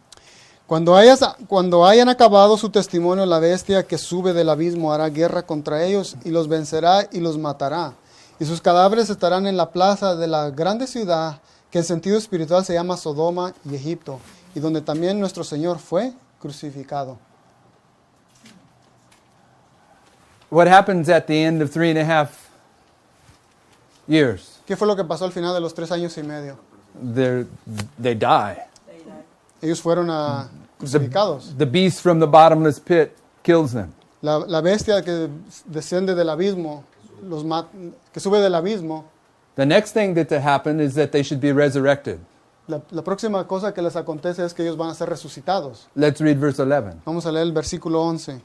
Cuando hayan acabado su testimonio, la bestia que sube del abismo hará guerra contra ellos y los vencerá y los matará. Y sus cadáveres estarán en la plaza de la grande ciudad, que en sentido espiritual se llama Sodoma y Egipto, y donde también nuestro Señor fue crucificado. What happens at the end of 3.5 years? ¿Qué fue lo que pasó al final de los 3 años y medio? They die. Ellos fueron crucificados. The beast from the bottomless pit kills them. La bestia que desciende del abismo, que sube del abismo, The next thing that to happen is that they should be resurrected. la próxima cosa que les acontece es que ellos van a ser resucitados. Let's read verse 11. Vamos a leer el versículo 11.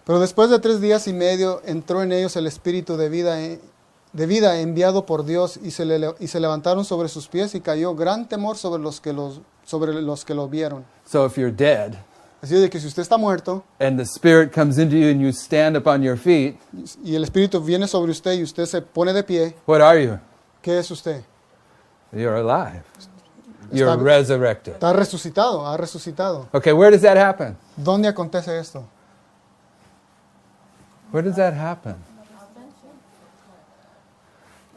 Pero después de 3 días y medio entró en ellos el espíritu de vida enviado por Dios y se levantaron sobre sus pies y cayó gran temor sobre los que lo vieron. So if you're dead Así de que si usted está muerto and the Spirit comes into you and you stand upon your feet, y el espíritu viene sobre usted y usted se pone de pie, what are you? ¿qué es usted? You're alive. You're resurrected. Está resucitado, ha resucitado. Okay, where does that happen? ¿Dónde acontece esto? Where does that happen?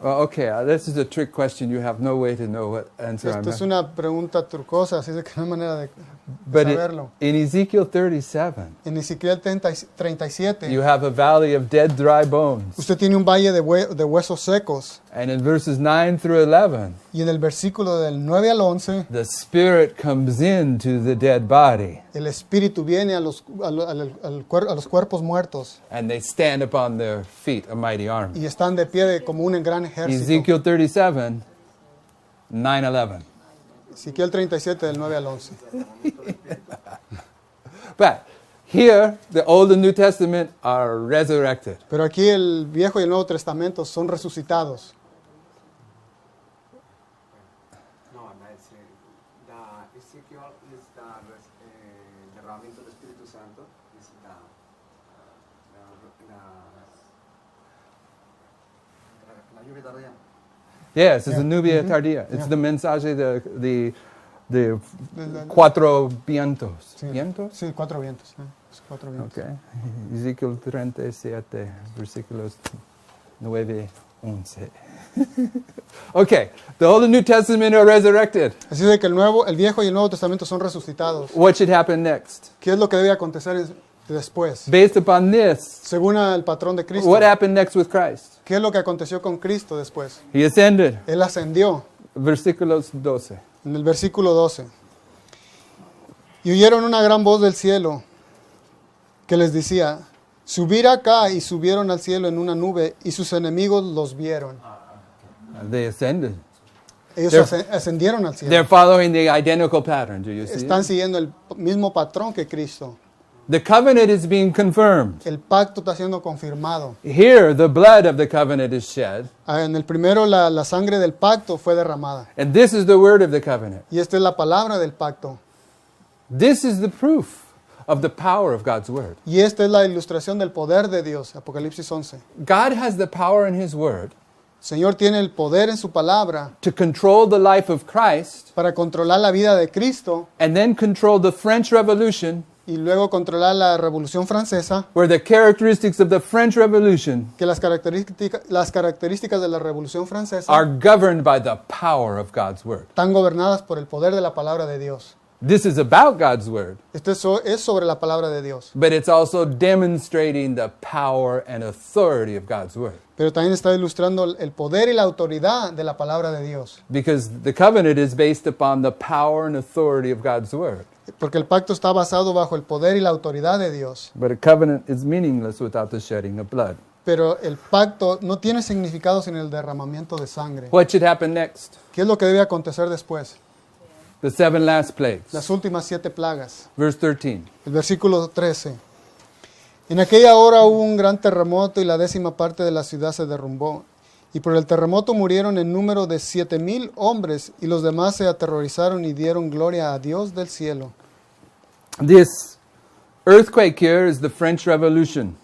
Well, okay, this is a trick question. You have no way to know what answer I'm Esto es asking. una pregunta trucosa, así de que no hay manera de But saberlo. in Ezekiel 37, En Ezequiel 37, you have a valley of dead, dry bones. usted tiene un valle de huesos secos. And in verses 9 through 11, Y en el versículo del 9 al 11, the Spirit comes into the dead body, el espíritu viene a los cuerpos muertos and they stand upon their feet, a mighty army. y están de pie como un gran ejército. Ezekiel 37, 9-11. Ezequiel 37 del 9 al 11. But here, the Old and New Testament are resurrected. Pero aquí el Viejo y el Nuevo Testamento son resucitados. No, that's the Ezekiel is the rabbinic del Espíritu Santo es la lluvia tardía. Yes, it's Yeah. the Nubia Tardía. It's the mensaje de cuatro vientos. Sí, ¿Vientos? sí, 4 vientos. Los 4 vientos. Okay. Ezequiel 37, versículos 9, 11. Okay, the Old and New Testament are resurrected. Así de que el Viejo y el Nuevo Testamento son resucitados. What should happen next? ¿Qué es lo que debe acontecer después? Based upon this, Según el patrón de Cristo. what happened next with Christ? ¿Qué es lo que aconteció con Cristo después? He ascended. Él ascendió. Versículos 12. En el versículo 12. Y oyeron una gran voz del cielo que les decía, subir acá, y subieron al cielo en una nube, y sus enemigos los vieron. They ascended. Ellos ascendieron al cielo. They're following the identical pattern. Do you see? Están siguiendo el mismo patrón que Cristo. The covenant is being confirmed. El pacto está siendo confirmado. Here, the blood of the covenant is shed, En el primero la sangre del pacto fue derramada. and this is the word of the covenant. Y esta es la palabra del pacto. This is the proof of the power of God's word. Y esta es la ilustración del poder de Dios. Apocalipsis 11. God has the power in His word El Señor tiene el poder en su palabra to control the life of Christ para controlar la vida de Cristo and then control the French Revolution, y luego controlar la Revolución Francesa, where the characteristics of the French Revolution que las características de la Revolución Francesa are governed by the power of God's word. están gobernadas por el poder de la palabra de Dios. This is about God's word, Esto es sobre la palabra de Dios, but it's also demonstrating the power and authority of God's word. pero también está ilustrando el poder y la autoridad de la palabra de Dios, Because the covenant is based upon the power and authority of God's word. porque el pacto está basado bajo el poder y la autoridad de Dios. But a covenant is meaningless without the shedding of blood. Pero el pacto no tiene significado sin el derramamiento de sangre. What should happen next? ¿Qué es lo que debe acontecer después? The 7 last plagues. Las últimas 7 plagas. Verse 13. El versículo 13. En aquella hora hubo un gran terremoto y la 10ª parte de la ciudad se derrumbó. Y por el terremoto murieron en número de 7,000 hombres, y los demás se aterrorizaron y dieron gloria a Dios del cielo. This earthquake here is the French Revolution.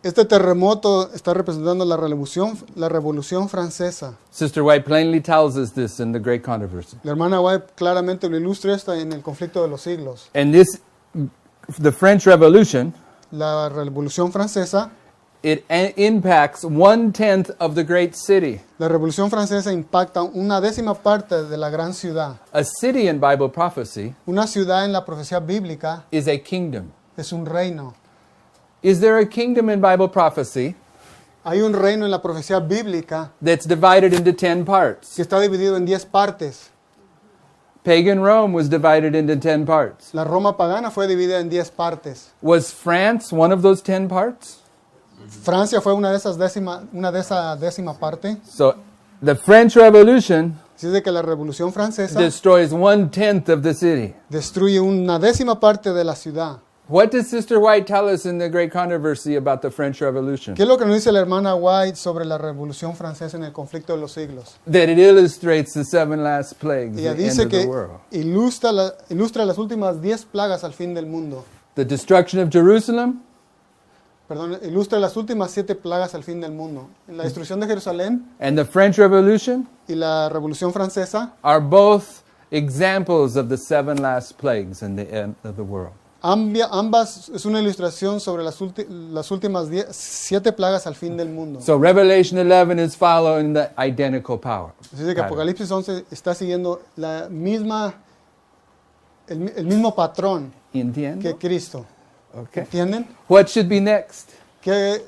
Este terremoto está representando la revolución francesa. Sister White plainly tells us this in the Great Controversy. La hermana White claramente lo ilustra esta en el conflicto de los siglos. And the French Revolution, La revolución francesa, it impacts 1/10 of the great city. la revolución francesa impacta una 10ª parte de la gran ciudad. A city in Bible prophecy Una ciudad en la profecía bíblica is a kingdom. es un reino. Is there a kingdom in Bible prophecy Hay un reino en la profecía bíblica that's divided into 10 parts? que está dividido en 10 partes. Pagan Rome was divided into 10 parts. La Roma pagana fue dividida en 10 partes. Was France one of those 10 parts? Francia fue una de esa 10ª parte. So the French Revolution Así es de que la revolución francesa destroys 1/10 of the city. destruye una 10ª parte de la ciudad. What does Sister White tell us in the Great Controversy about the French Revolution? ¿Qué es lo que nos dice la hermana White sobre la revolución francesa en el conflicto de los siglos? That it illustrates the 7 last plagues, the Ella end dice of the que world. ilustra las últimas 10 plagas al fin del mundo. The destruction of Jerusalem, Perdón, ilustra las últimas 7 plagas al fin del mundo. La destrucción de Jerusalén and the French Revolution y la revolución francesa, are both examples of the 7 last plagues in the end of the world. ambas es una ilustración sobre las últimas 7 plagas al fin del mundo. So Revelation 11 is following the identical power. Así que Apocalipsis 11 está siguiendo el mismo patrón Entiendo? que Cristo. Okay. ¿Entienden? What should be next? ¿Qué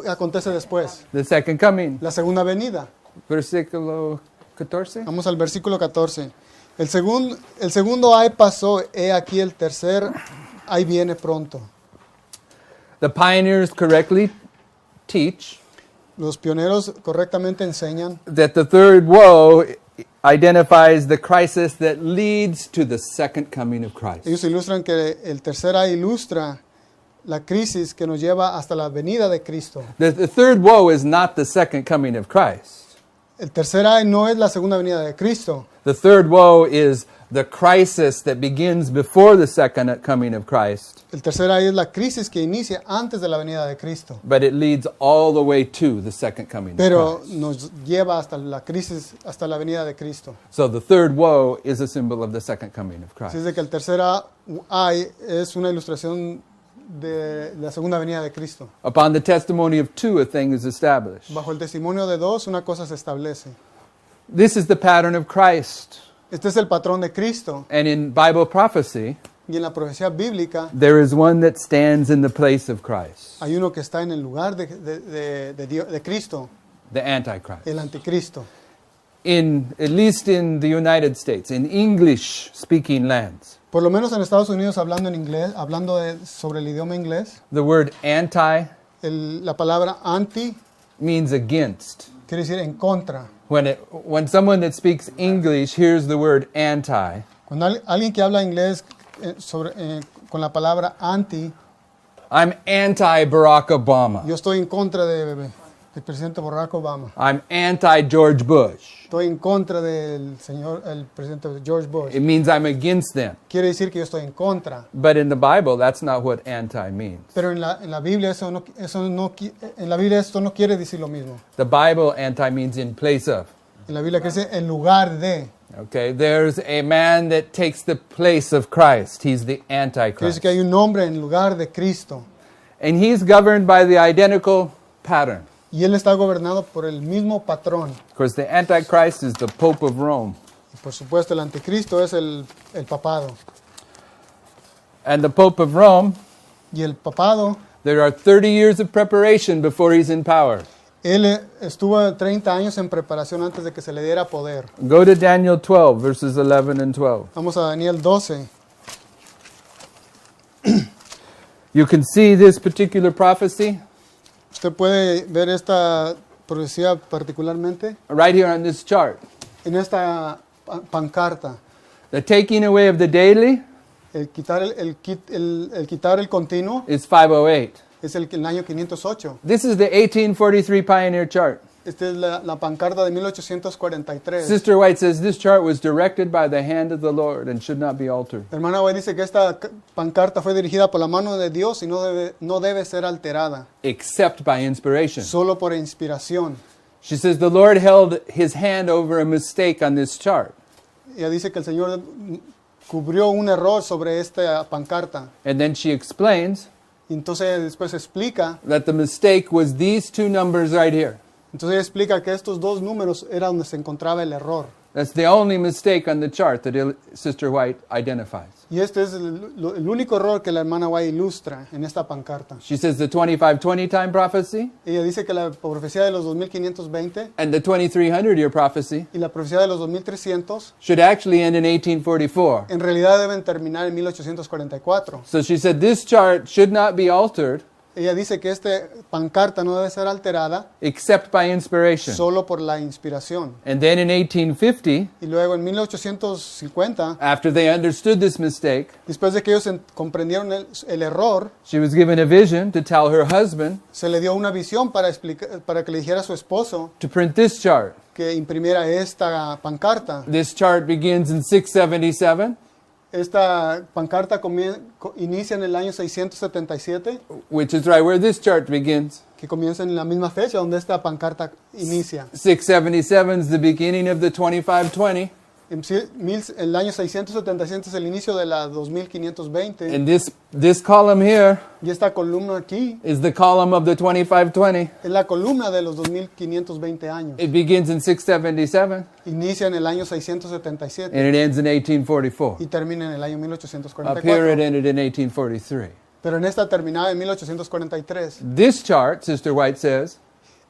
acontece después? The second coming. La segunda venida. Versículo 14. Vamos al versículo 14. El segundo ay pasó, he aquí el tercer ay viene pronto. The pioneers correctly teach Los pioneros correctamente enseñan that the third woe identifies the crisis that leads to the second coming of Christ. Ellos ilustran que el tercer ay ilustra la crisis que nos lleva hasta la venida de Cristo. The third woe is not the second coming of Christ. El tercer ay no es la segunda venida de Cristo. The third woe is the crisis that begins before the second coming of Christ, El tercer ay es la crisis que inicia antes de la venida de Cristo, but it leads all the way to the second coming of pero Christ. nos lleva hasta la crisis, hasta la venida de Cristo. So the third woe is a symbol of the second coming of Así es Christ. de que el tercer ay es una ilustración de la segunda venida de Cristo. Upon the testimony of two, a thing is established. Bajo el testimonio de dos, una cosa se establece. This is the pattern of Christ. Este es el patrón de Cristo. And in Bible prophecy, Y en la profecía bíblica there is one that stands in the place of Christ, hay uno que está en el lugar de Cristo, the Antichrist. el anticristo. At least in the United States, in English-speaking lands, Por lo menos en Estados Unidos, hablando en inglés, sobre el idioma inglés, the word anti la palabra anti means against. quiere decir en contra. When someone that speaks English hears the word anti, Cuando alguien que habla inglés con la palabra anti, I'm anti-Barack Obama. yo estoy en contra del presidente Barack Obama. I'm anti-George Bush. Estoy en contra del el presidente George Bush. It means I'm against them. Quiere decir que yo estoy en contra. But in the Bible, that's not what anti means. Pero en la Biblia en la Biblia esto no quiere decir lo mismo. The Bible, anti means in place of. En la Biblia quiere decir en lugar de. Okay, there's a man that takes the place of Christ. He's the Quiere decir Antichrist. que hay un hombre en lugar de Cristo. And he's governed by the identical pattern. Y él está gobernado por el mismo patrón. Of course, the Antichrist is the Pope of Rome. Y por supuesto el anticristo es el papado. And the Pope of Rome, Y el papado, there are 30 years of preparation before he's in power. él estuvo 30 años en preparación antes de que se le diera poder. Go to Daniel 12, verses 11 and 12. Vamos a Daniel 12. You can see this particular prophecy Usted puede ver esta profecía particularmente right here on this chart. en esta pancarta. The taking away of the daily El quitar el quitar el continuo is 508. es el año 508. This is the 1843 Pioneer chart. Esta es la pancarta de 1843. Sister White says this chart was directed by the hand of the Lord and should not be altered. La hermana White dice que esta pancarta fue dirigida por la mano de Dios y no debe ser alterada, Except by inspiration. solo por inspiración. She says the Lord held his hand over a mistake on this chart. Ella dice que el Señor cubrió un error sobre esta pancarta. And then she explains Y entonces después explica, that the mistake was these two numbers right here. entonces ella explica que estos dos números era donde se encontraba el error. That's the only mistake on the chart that Sister White identifies. Y este es el único error que la hermana White ilustra en esta pancarta. She says the 2520 time prophecy Ella dice que la profecía de los 2520 and the 2300 year prophecy y la profecía de los 2300 should actually end in 1844. en realidad deben terminar en 1844. So she said this chart should not be altered Ella dice que esta pancarta no debe ser alterada except by inspiration. solo por la inspiración. And then in 1850, Y luego en 1850, after they understood this mistake, después de que ellos comprendieron el error, she was given a vision to tell her husband se le dio una visión para que le dijera a su esposo to print this chart. que imprimiera esta pancarta. This chart begins in 677, Esta pancarta inicia en el año 677, which is right where this chart begins. que comienza en la misma fecha donde esta pancarta inicia. 677 is the beginning of the 2520. El año 677 es el inicio de la 2520. And this column here Y esta columna aquí is the column of the 2520. es la columna de los 2520 años. It begins in 677 Inicia en el año and 677 it ends in 1844. y termina en el año Up here it 1844. ended in 1843. Pero en esta terminaba en 1843. This chart, Sister White says,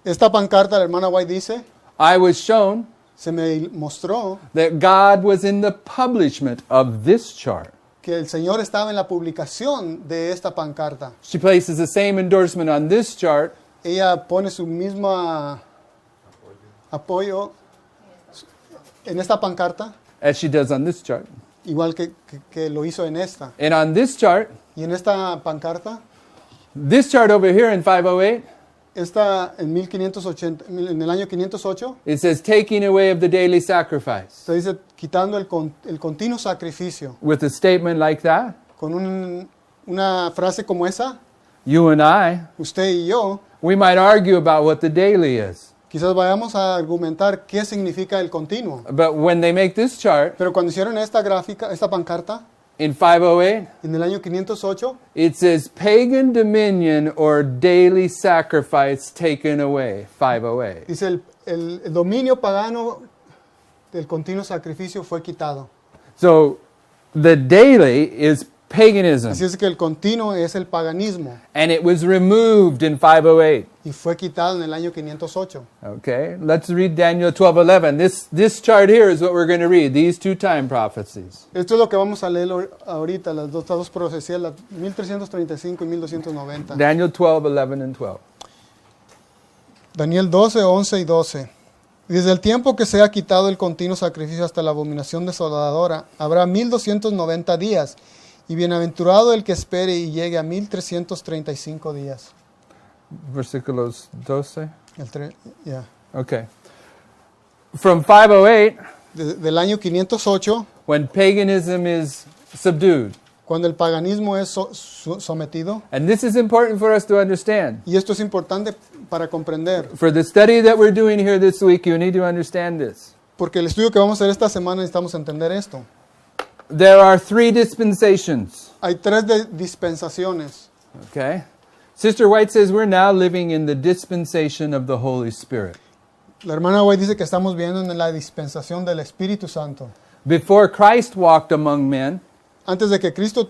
Esta pancarta, la hermana White dice, I was shown se me mostró that God was in the publishment of this chart. que el Señor estaba en la publicación de esta pancarta. She places the same endorsement on this chart Ella pone su mismo apoyo en esta pancarta, as she does on this chart. igual que lo hizo en esta. And on this chart, Y en esta pancarta, this chart over here in 508 Esta en 1580, en el año 508, it says, taking away of the daily sacrifice. se dice quitando el continuo sacrificio. With a statement like that, Con una frase como esa, you and I, usted y yo, we might argue about what the daily is. quizás vayamos a argumentar qué significa el continuo. But when they make this chart Pero cuando hicieron esta gráfica, esta pancarta, in 508, en el año 508, it says pagan dominion or daily sacrifice taken away. 508. dice el dominio pagano del continuo sacrificio fue quitado. So the daily is paganism, Así es que el continuo es el paganismo and it was removed in 508. y fue quitado en el año 508. Okay, let's read Daniel 12:11. This chart here is what we're going to read. These two time prophecies. Esto es lo que vamos a leer ahorita, las dos profecías, la 1335 y 1290. Daniel 12:11 and 12. Daniel 12, 11 y 12. Desde el tiempo que sea quitado el continuo sacrificio hasta la abominación desoladora, habrá 1290 días, y bienaventurado el que espere y llegue a 1335 días. Versículos 12. Ya. Okay. From 508, Del año 508, when paganism is subdued. cuando el paganismo es sometido, And this is important for us to understand. y esto es importante para comprender, For the study that we're doing here this week, you need to understand this. porque el estudio que vamos a hacer esta semana necesitamos entender esto. There are 3 dispensations. Hay 3 dispensaciones. Okay? Sister White says we're now living in the dispensation of the Holy Spirit. La hermana White dice que estamos viendo en la dispensación del Espíritu Santo. Before Christ walked among men, Antes de que Cristo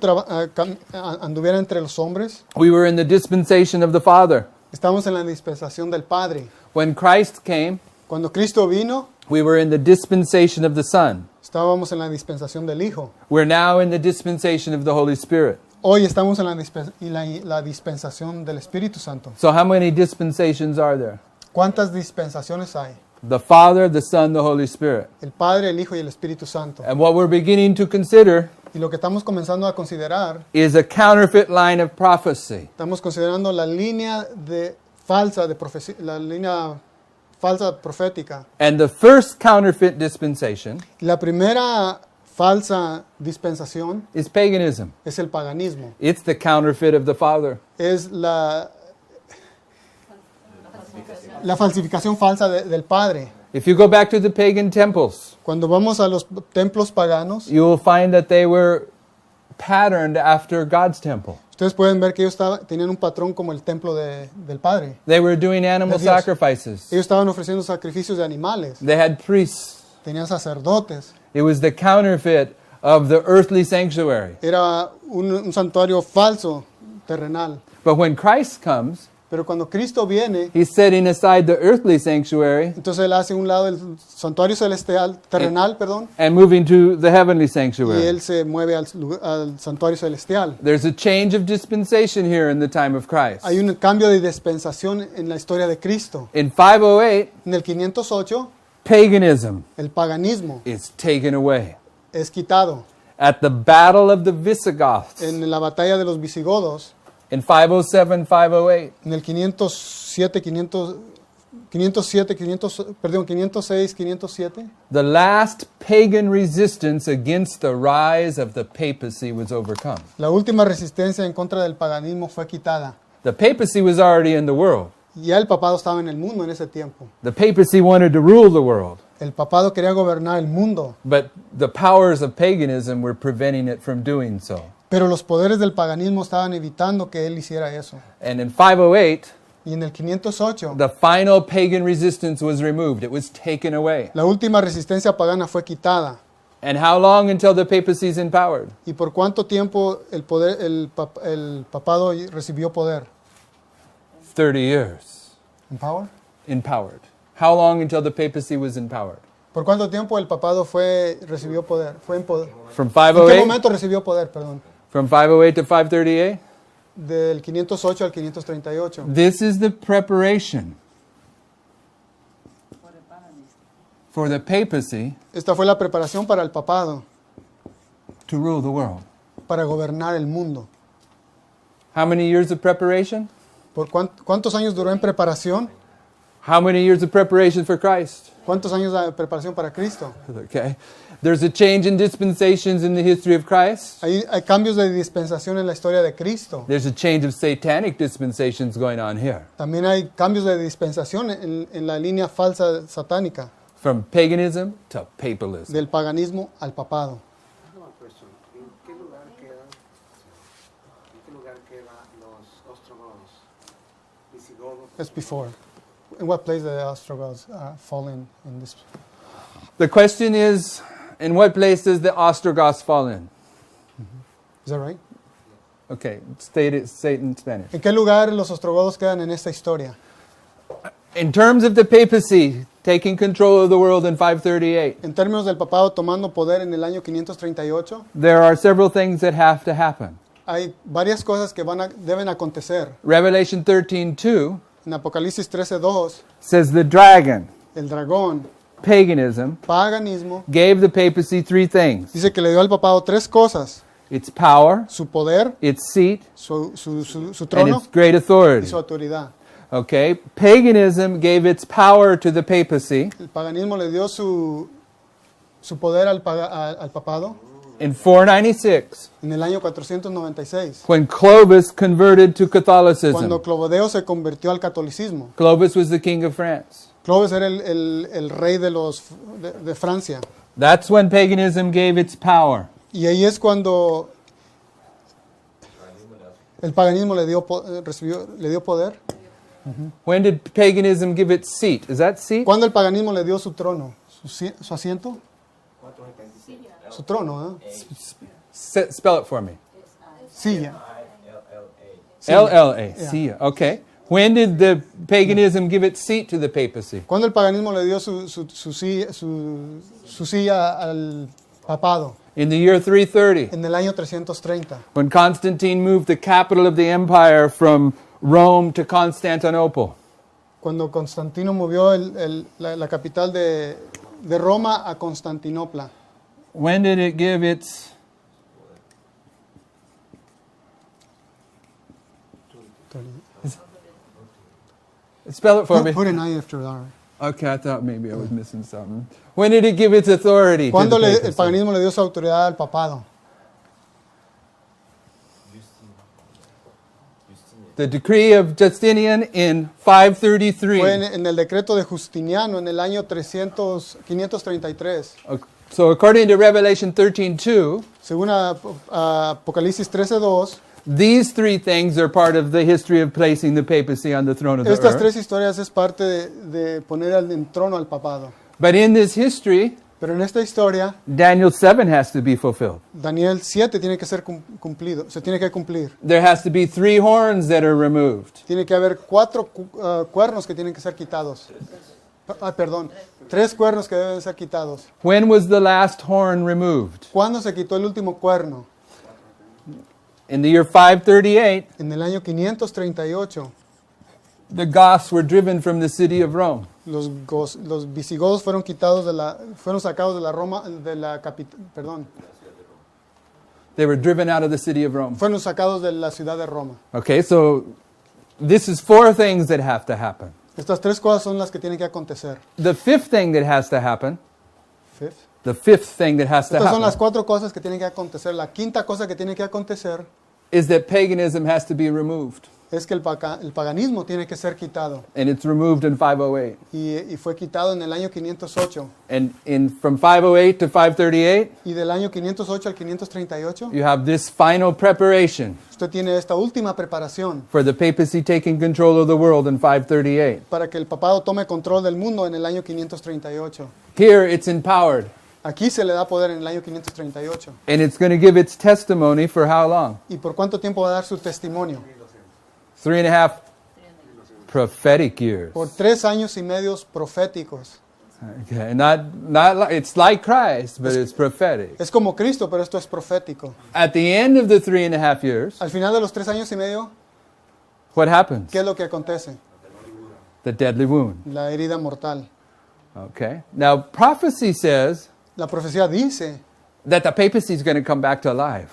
anduviera entre los hombres, we were in the dispensation of the Father. estamos en la dispensación del Padre. When Christ came, Cuando Cristo vino, we were in the dispensation of the Son. estábamos en la dispensación del Hijo. We're now in the dispensation of the Holy Spirit. Hoy estamos en la dispensación del Espíritu Santo. So how many dispensations are there? ¿Cuántas dispensaciones hay? The Father, the Son, the Holy Spirit. El Padre, el Hijo y el Espíritu Santo. And what we're beginning to consider Y lo que estamos comenzando a considerar, is a counterfeit line of prophecy. estamos considerando la línea la línea falsa profética. And the first counterfeit dispensation La primera falsa dispensación is paganism. es el paganismo. It's the counterfeit of the Father. Es la falsificación falsa del Padre. If you go back to the pagan temples, Cuando vamos a los templos paganos, you will find that they were patterned after God's temple. ustedes pueden ver que ellos tenían un patrón como el templo del Padre. They were doing animal De Dios. sacrifices. Ellos estaban ofreciendo sacrificios de animales, They had priests. tenían sacerdotes. It was the counterfeit of the earthly sanctuary. Era un santuario falso, terrenal. But when Christ comes, Pero cuando Cristo viene, He's setting aside the earthly sanctuary entonces Él hace un lado el santuario celestial, terrenal, perdón, and moving to the heavenly y sanctuary. Él se mueve al santuario celestial. There's a change of dispensation here in the time of Christ. Hay un cambio de dispensación en la historia de Cristo. In 508, En el 508, paganism el paganismo is taken away. es quitado. At the battle of the Visigoths, En la batalla de los visigodos, in 507, 508, en el 506, 507, the last pagan resistance against the rise of the papacy was overcome. la última resistencia en contra del paganismo fue quitada. The papacy was already in the world. Ya el papado estaba en el mundo en ese tiempo. The papacy wanted to rule the world, El papado quería gobernar el mundo, but the powers of paganism were preventing it from doing so. pero los poderes del paganismo estaban evitando que él hiciera eso. And in 508, Y en el 508, the final pagan resistance was removed. It was taken away. la última resistencia pagana fue quitada. And how long until the papacy is empowered? ¿Y por cuánto tiempo el papado recibió poder? 30 years. ¿Empower? Empowered. How long until the papacy was empowered? ¿Por cuánto tiempo el papado recibió poder? Fue en poder. From ¿En qué 508? momento recibió poder, perdón? From 508 to 538? Del 508 al 538. This is the preparation for the papacy Esta fue la preparación para el papado, to rule the world. para gobernar el mundo. How many years of preparation? ¿Por cuántos años duró en preparación? How many years of preparation for Christ? ¿Cuántos años de preparación para Cristo? Okay. There's a change in dispensations in the history of Christ. Hay cambios de dispensación en la historia de Cristo. There's a change of satanic dispensations going on here. También hay cambios de dispensación en la línea falsa satánica, From paganism to papalism. del paganismo al papado. Una cuestión. ¿En qué lugar quedan los ostrogodos? Visigodos. It's before. In what place the Ostrogoths fall in this? The question is, in what place does the Ostrogoths fall in? Is that right? Okay, say it in Spanish. ¿En qué lugar los ostrogodos quedan en esta historia? In terms of the papacy taking control of the world in 538, En términos del papado tomando poder en el año 538, there are several things that have to happen. hay varias cosas que deben acontecer. Revelation 13:2 En Apocalipsis 13:2, says the dragon, el dragón, paganism, paganismo, gave the papacy three things: dice que le dio al papado tres cosas: its power, su poder, its seat, su and trono its great y authority. su autoridad. Okay, paganism gave its power to the papacy El paganismo le dio su poder al papado in 496 en el año 496, when Clovis converted to Catholicism. cuando Clovodeo se convirtió al catolicismo. Clovis was the king of France. Clovis era el rey de Francia. That's when paganism gave its power. Y ahí es cuando el paganismo le dio poder. When did paganism give its seat? Is that seat? Cuando el paganismo le dio su trono, su asiento, su trono, Spell it for me. silla. LLA. Yeah. Sia. Okay. When did the paganism give its seat to the papacy? Cuando el paganismo le dio su silla al papado, In the year 330, en el año 330, when Constantine moved the capital of the empire from Rome to Constantinople. cuando Constantino movió la capital de Roma a Constantinopla. When did it give its... Spell it for me. Put an I after R. Okay, I thought maybe I was missing something. When did it give its authority to Cuando the el papacy? paganismo le dio su autoridad al papado? The decree of Justinian in 533. Fue en el decreto de Justiniano en el año 533. So according to Revelation 13:2, Según Apocalipsis 13:2, these three things are part of the history of placing the papacy on the throne of the estas earth. tres historias es parte de poner en trono al papado. But in this history, Pero en esta historia, Daniel 7 has to be fulfilled. Daniel 7 tiene que ser cumplido, se tiene que cumplir. There has to be 3 horns that are removed. Tiene que haber 4 cuernos que tienen que ser quitados. Perdón, 3 cuernos que deben ser quitados. When was the last horn removed? ¿Cuándo se quitó el último cuerno? In the year 538, En el año 538. the Goths were driven from the city of Rome. Los visigodos fueron sacados de la capital, They were driven out of the city of Rome. fueron sacados de la ciudad de Roma. Okay, so this is 4 things that have to happen. Estas 3 cosas son las que tienen que acontecer. The fifth thing that has to happen, Fifth. the fifth thing that has to Estas son las happen 4 cosas que tienen que acontecer. La quinta cosa que tiene que acontecer is that paganism has to be removed. es que el paganismo tiene que ser quitado. And it's removed in 508. Y fue quitado en el año 508. And from 508 to 538, Y del año 508 al 538, you have this final preparation usted tiene esta última preparación for the papacy taking control of the world in 538. para que el papado tome control del mundo en el año 538. Here it's empowered. Aquí se le da poder en el año 538. And it's going to give its testimony for how long? ¿Y por cuánto tiempo va a dar su testimonio? 3.5 prophetic years. Por 3 años y medios proféticos. Okay, it's like Christ, but it's prophetic. Es como Cristo, pero esto es profético. At the end of the 3.5 years, Al final de los 3 años y medio, what happens? ¿qué es lo que acontece? The deadly wound. La herida mortal. Okay. Now, prophecy says La profecía dice that the papacy is going to come back to life.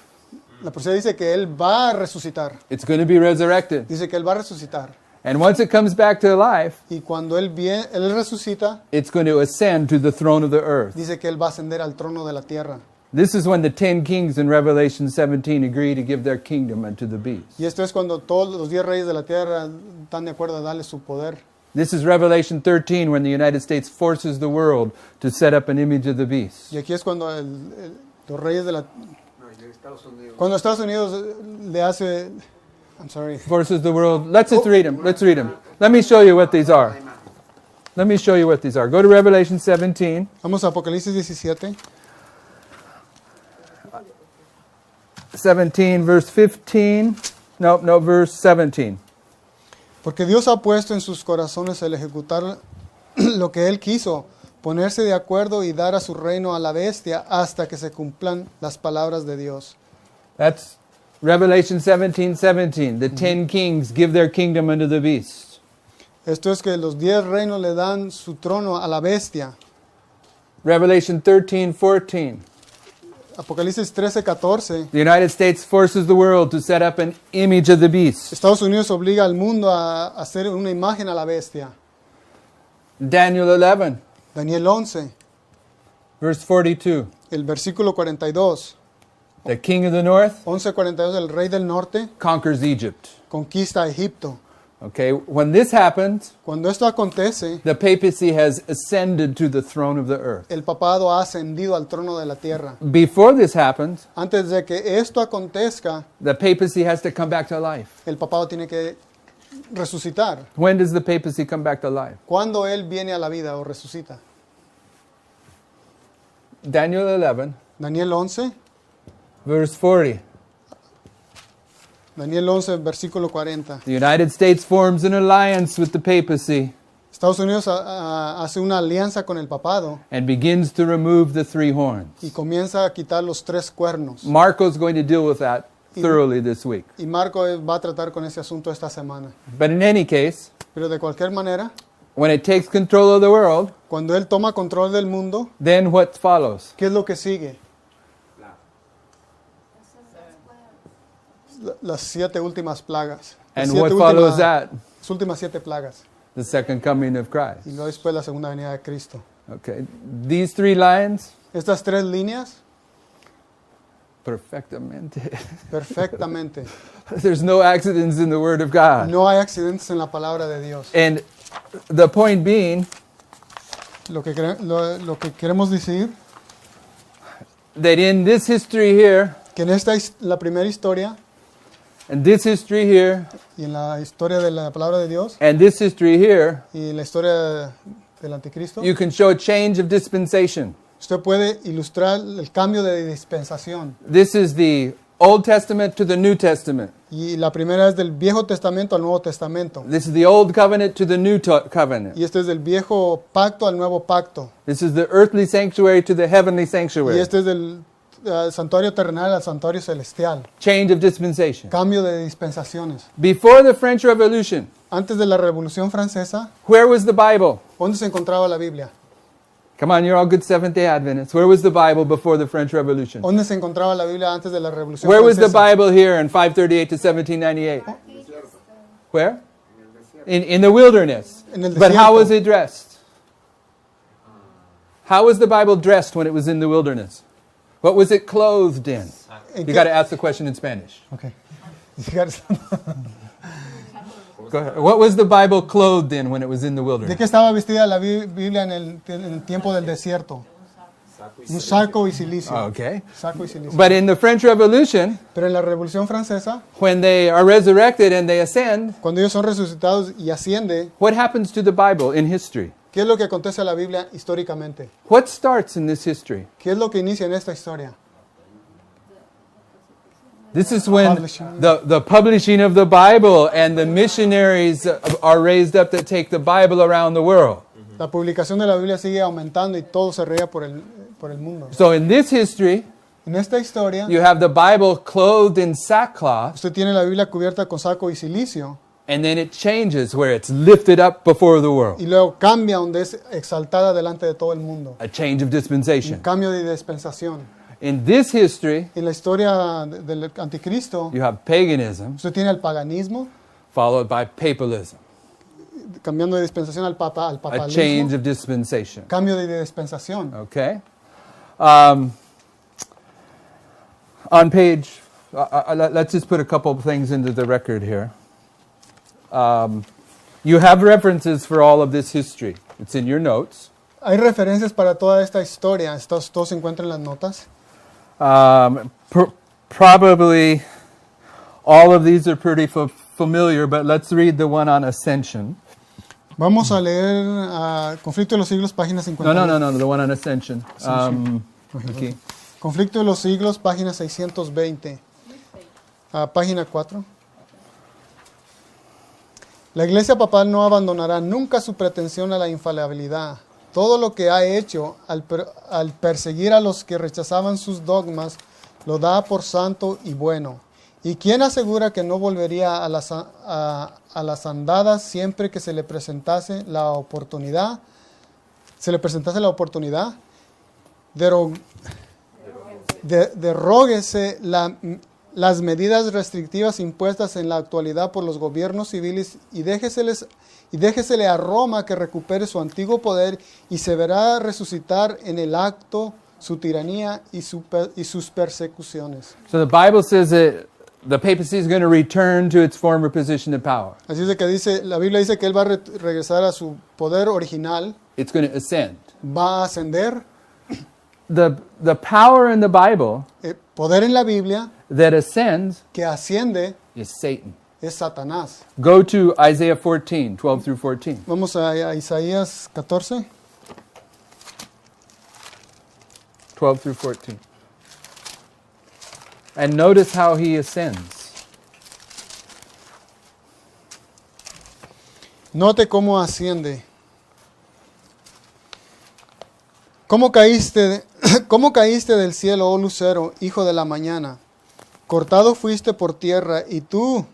La profecía dice que Él va a resucitar. It's going to be resurrected. Dice que Él va a resucitar. And once it comes back to life, Y cuando Él resucita, it's going to ascend to the throne of the earth. dice que Él va a ascender al trono de la tierra. This is when the 10 kings in Revelation 17 agree to give their kingdom unto the beast. Y esto es cuando todos los 10 reyes de la tierra están de acuerdo a darle su poder. This is Revelation 13 when the United States forces the world to set up an image of the beast. Y aquí es cuando los reyes de la... No, en Estados Unidos. Cuando Estados Unidos le hace... I'm sorry. Forces the world. Let's just read them. Let's read them. Let me show you what these are. Let me show you what these are. Go to Revelation 17. Vamos a Apocalipsis 17. 17, verse 15. No, verse 17. Porque Dios ha puesto en sus corazones el ejecutar lo que Él quiso, ponerse de acuerdo y dar a su reino a la bestia hasta que se cumplan las palabras de Dios. That's Revelation 17:17. The 10 kings give their kingdom unto the beast. Esto es que los 10 reinos le dan su trono a la bestia. Revelation 13:14. Apocalipsis 13:14. The United States forces the world to set up an image of the beast. Estados Unidos obliga al mundo a hacer una imagen a la bestia. Daniel 11, Daniel 11, verse 42. el versículo 42. The king of the north 11:42, el rey del norte conquers Egypt. conquista a Egipto. Okay, when this happens, Cuando esto acontece, the papacy has ascended to the throne of the earth. el papado ha ascendido al trono de la tierra. Before this happens, Antes de que esto acontezca, the papacy has to come back to life. el papado tiene que resucitar. When does the papacy come back to life? Cuando él viene a la vida o resucita. Daniel 11, Daniel 11, verse 40. Daniel 11, versículo 40. The United States forms an alliance with the papacy Estados Unidos hace una alianza con el papado and begins to remove the 3 horns. y comienza a quitar los 3 cuernos. Marco's going to deal with that thoroughly this week. Y Marco va a tratar con ese asunto esta semana. But in any case, Pero de cualquier manera, when it takes control of the world, cuando él toma control del mundo, then what follows? ¿qué es lo que sigue? Las 7 últimas plagas. Las And 7 what follows that? Las últimas 7 plagas. The second coming of Y Christ. luego después la segunda venida de Cristo. Okay. These 3 lines, Estas 3 líneas, perfectamente. perfectamente. There's no accidents in the Word of God. No hay accidentes en la palabra de Dios. And the point being Lo que queremos decir, that in this history here, que en la primera historia, and this history here, y en la historia de la palabra de Dios, and this history here, y la historia del anticristo, you can show a change of dispensation. usted puede ilustrar el cambio de dispensación. This is the Old Testament to the New Testament. Y la primera es del Viejo Testamento al Nuevo Testamento. This is the Old Covenant to the New Covenant. Y este es del Viejo Pacto al Nuevo Pacto. This is the earthly sanctuary to the heavenly Y sanctuary. este es del santuario terrenal al santuario celestial. Change of dispensation. Cambio de dispensaciones. Before the French Revolution, Antes de la Revolución Francesa, where was the Bible? ¿dónde se encontraba la Biblia? Come on, you're all good Seventh-day Adventists. Where was the Bible before the French Revolution? ¿Dónde se encontraba la Biblia antes de la Revolución Where was the Francesa? Bible here in 538 to 1798? Where? In the wilderness. En el But how desierto. was it dressed? How was the Bible dressed when it was in the wilderness? What was it clothed in? ¿En You qué- got to ask the question in Spanish. Okay. Go ahead. What was the Bible clothed in when it was in the ¿De wilderness? qué estaba vestida la Biblia en el tiempo del desierto? Un saco y cilicio. Okay. Saco y silicio. But in the French Revolution, Pero en la Revolución Francesa, when they are resurrected and they ascend, cuando ellos son resucitados y asciende, what happens to the Bible in history? ¿qué es lo que acontece a la Biblia históricamente? What starts in this history? ¿Qué es lo que inicia en esta historia? This is when Publishing. the publishing of the Bible and the missionaries are raised up that take the Bible around the world. La publicación de la Biblia sigue aumentando y todo se rega por el mundo. So in this history, En esta historia, you have the Bible clothed in sackcloth, usted tiene la Biblia cubierta con saco y silicio and then it changes where it's lifted up before the world. y luego cambia donde es exaltada delante de todo el mundo. A change of Un dispensation. cambio de dispensación. In this history, En la historia del anticristo, you have paganism usted tiene el paganismo, followed by papalism, cambiando de dispensación al a papalismo, change of dispensation. cambio de dispensación. Okay? On page, let's just put a couple of things into the record here. You have references for all of this history. It's in your notes. Hay referencias para toda esta historia, estos todos se encuentran en las notas. Probably all of these are pretty familiar, but let's read the one on ascension. Vamos a leer Conflicto de los Siglos, página 50. No, the one on ascension. Okay. Conflicto de los Siglos, página 620. Página 4. La Iglesia Papal no abandonará nunca su pretensión a la infalibilidad. Todo lo que ha hecho al perseguir a los que rechazaban sus dogmas, lo da por santo y bueno. ¿Y quién asegura que no volvería a las andadas siempre que se le presentase la oportunidad? Deróguese las medidas restrictivas impuestas en la actualidad por los gobiernos civiles y déjesele a Roma que recupere su antiguo poder y se verá resucitar en el acto su tiranía y sus persecuciones. So the Bible says that the papacy is going to return to its former position of power. Así es de que la Biblia dice que él va a regresar a su poder original, It's going to ascend. va a ascender. The power in the Bible El poder en la Biblia that ascends que asciende is Satan. es Satanás. Go to Isaiah 14, 12 through 14. Vamos a Isaías 14. 12 through 14. And notice how he ascends. Note cómo asciende. ¿Cómo caíste del cielo, oh lucero, hijo de la mañana? Cortado fuiste por tierra, y tú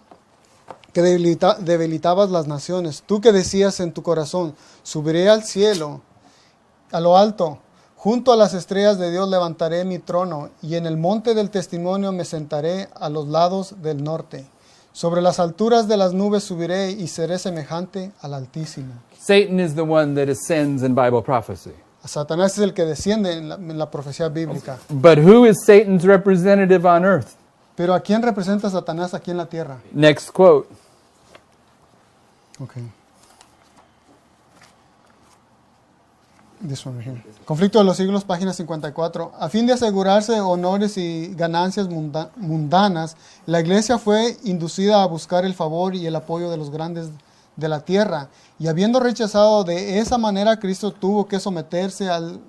que debilitabas las naciones, tú que decías en tu corazón, subiré al cielo, a lo alto, junto a las estrellas de Dios levantaré mi trono, y en el monte del testimonio me sentaré a los lados del norte. Sobre las alturas de las nubes subiré y seré semejante al Altísimo. Satan is the one that ascends in Bible prophecy. Satanás es el que desciende en la profecía bíblica. But who is Satan's representative on earth? Pero ¿a quién representa Satanás aquí en la tierra? Next quote. Okay. This one right here. Conflicto de los siglos, página 54. A fin de asegurarse honores y ganancias mundanas, la iglesia fue inducida a buscar el favor y el apoyo de los grandes de la tierra. Y habiendo rechazado de esa manera, Cristo tuvo que someterse al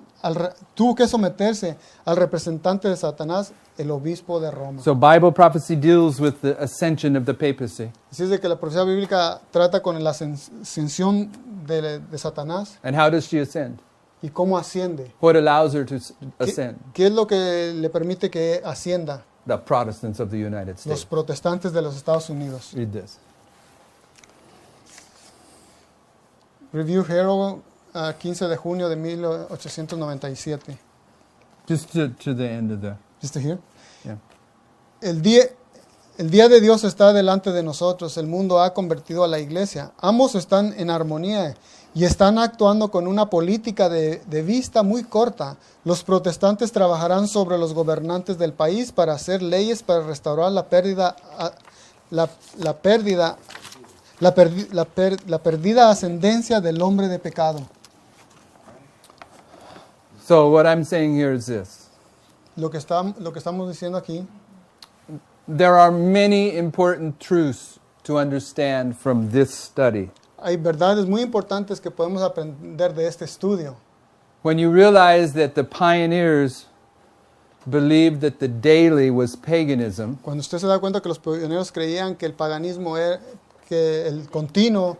representante de Satanás, el obispo de Roma. So Bible prophecy deals with the ascension of the papacy. Así es de que la profecía bíblica trata con la ascensión de Satanás And how does she ascend? y cómo asciende. What allows her to ascend? ¿Qué es lo que le permite que ascienda? The Protestants of the United Los States. protestantes de los Estados Unidos. Read this. Review Herald, 15 de junio de 1897. Just to the end of the... Just to hear. Yeah. El día de Dios está delante de nosotros. El mundo ha convertido a la iglesia. Ambos están en armonía y están actuando con una política de vista muy corta. Los protestantes trabajarán sobre los gobernantes del país para hacer leyes para restaurar la perdida ascendencia del hombre de pecado. So what I'm saying here is this. Lo que estamos diciendo aquí, There are many important truths to understand from this study. hay verdades muy importantes que podemos aprender de este estudio. When you realize that the pioneers believed that the daily was paganism, Cuando usted se da cuenta que los pioneros creían que el paganismo era, que el continuo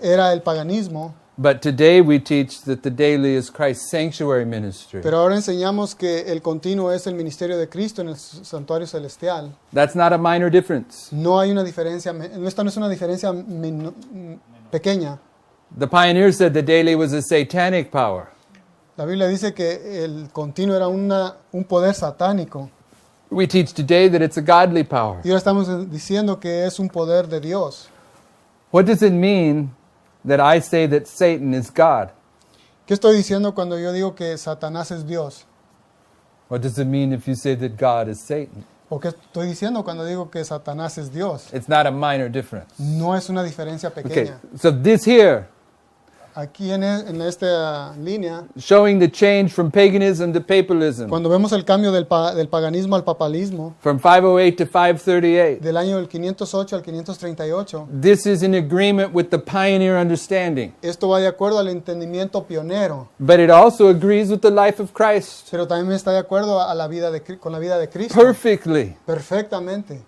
era el paganismo, but today we teach that the daily is Christ's sanctuary ministry. pero ahora enseñamos que el continuo es el ministerio de Cristo en el santuario celestial. That's not a minor difference. No hay una diferencia, esta no es una diferencia pequeña. The pioneers said the daily was a satanic power. La Biblia dice que el continuo era un poder satánico. We teach today that it's a godly power. Y ahora estamos diciendo que es un poder de Dios. What does it mean that I say that Satan is God? ¿Qué estoy diciendo cuando yo digo que Satanás es Dios? What does it mean if you say that God is Satan? ¿O qué estoy diciendo cuando digo que Satanás es Dios? It's not a minor difference. No es una diferencia Okay, pequeña. so this here, Aquí en esta línea, showing the change from paganism to papalism, cuando vemos el cambio del paganismo al papalismo, from 508 to 538, del año del 508 al 538, this is in agreement with the pioneer understanding. esto va de acuerdo al entendimiento pionero, But it also agrees with the life of Christ pero también está de acuerdo a la vida con la vida de Cristo. perfectly. Perfectamente.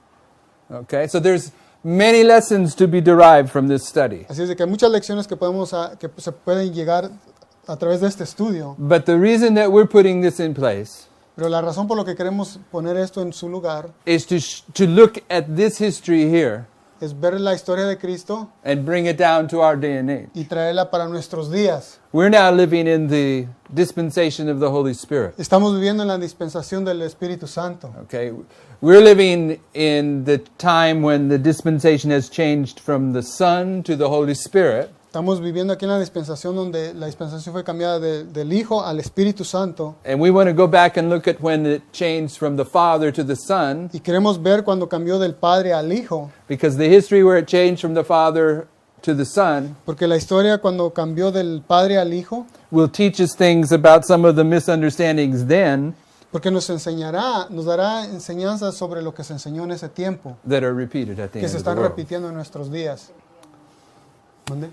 Okay, so there's many lessons to be derived from this study. Así es de que hay muchas lecciones que que se pueden llegar a través de este estudio, But the reason that we're putting this in place pero la razón por la que queremos poner esto en su lugar is to look at this history here es ver la historia de Cristo and bring it down to our day and age. y traerla para nuestros días. We're now living in the dispensation of the Holy Spirit. Estamos viviendo en la dispensación del Espíritu Santo. Okay, we're living in the time when the dispensation has changed from the Son to the Holy Spirit. Estamos viviendo aquí en la dispensación donde la dispensación fue cambiada del Hijo al Espíritu Santo. And we want to go back and look at when it changed from the Father to the Son, Y queremos ver cuando cambió del Padre al Hijo, because the history where it changed from the Father to the Son porque la historia cuando cambió del Padre al Hijo, will teach us things about some of the misunderstandings then porque nos dará enseñanzas sobre lo que se enseñó en ese tiempo, that are repeated at the que end se of the están world. repitiendo en nuestros días. ¿Mande?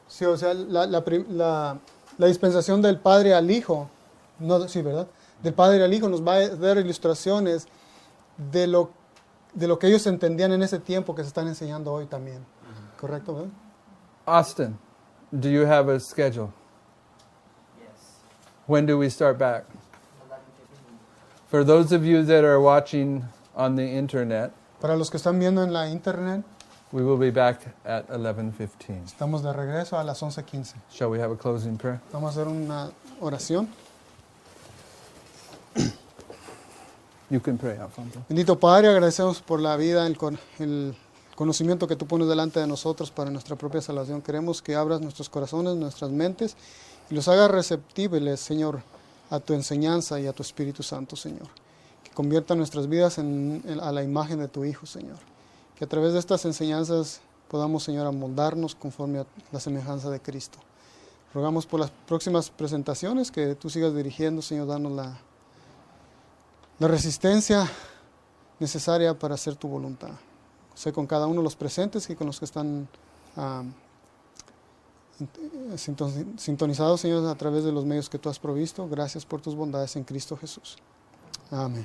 Sí, o sea, la dispensación del Padre al Hijo, no, sí, ¿verdad? Del Padre al Hijo nos va a dar ilustraciones de lo que ellos entendían en ese tiempo que se están enseñando hoy también. ¿Correcto, verdad? Austin, do you have a schedule? Yes. When do we start back? 11:15. For those of you that are watching on the internet, Para los que están viendo en la internet, we will be back at 11:15. estamos de regreso a las 11:15. Shall we have a closing prayer? Vamos a hacer una oración. You can pray, Alfonso. Bendito Padre, agradecemos por la vida, el conocimiento que tú pones delante de nosotros para nuestra propia salvación. Queremos que abras nuestros corazones, nuestras mentes y los hagas receptibles, Señor, a tu enseñanza y a tu Espíritu Santo, Señor. Que convierta nuestras vidas a la imagen de tu Hijo, Señor. Que a través de estas enseñanzas podamos, Señor, amoldarnos conforme a la semejanza de Cristo. Rogamos por las próximas presentaciones que tú sigas dirigiendo, Señor, danos la resistencia necesaria para hacer tu voluntad. Sé con cada uno de los presentes y con los que están sintonizados, Señor, a través de los medios que tú has provisto. Gracias por tus bondades en Cristo Jesús. Amén.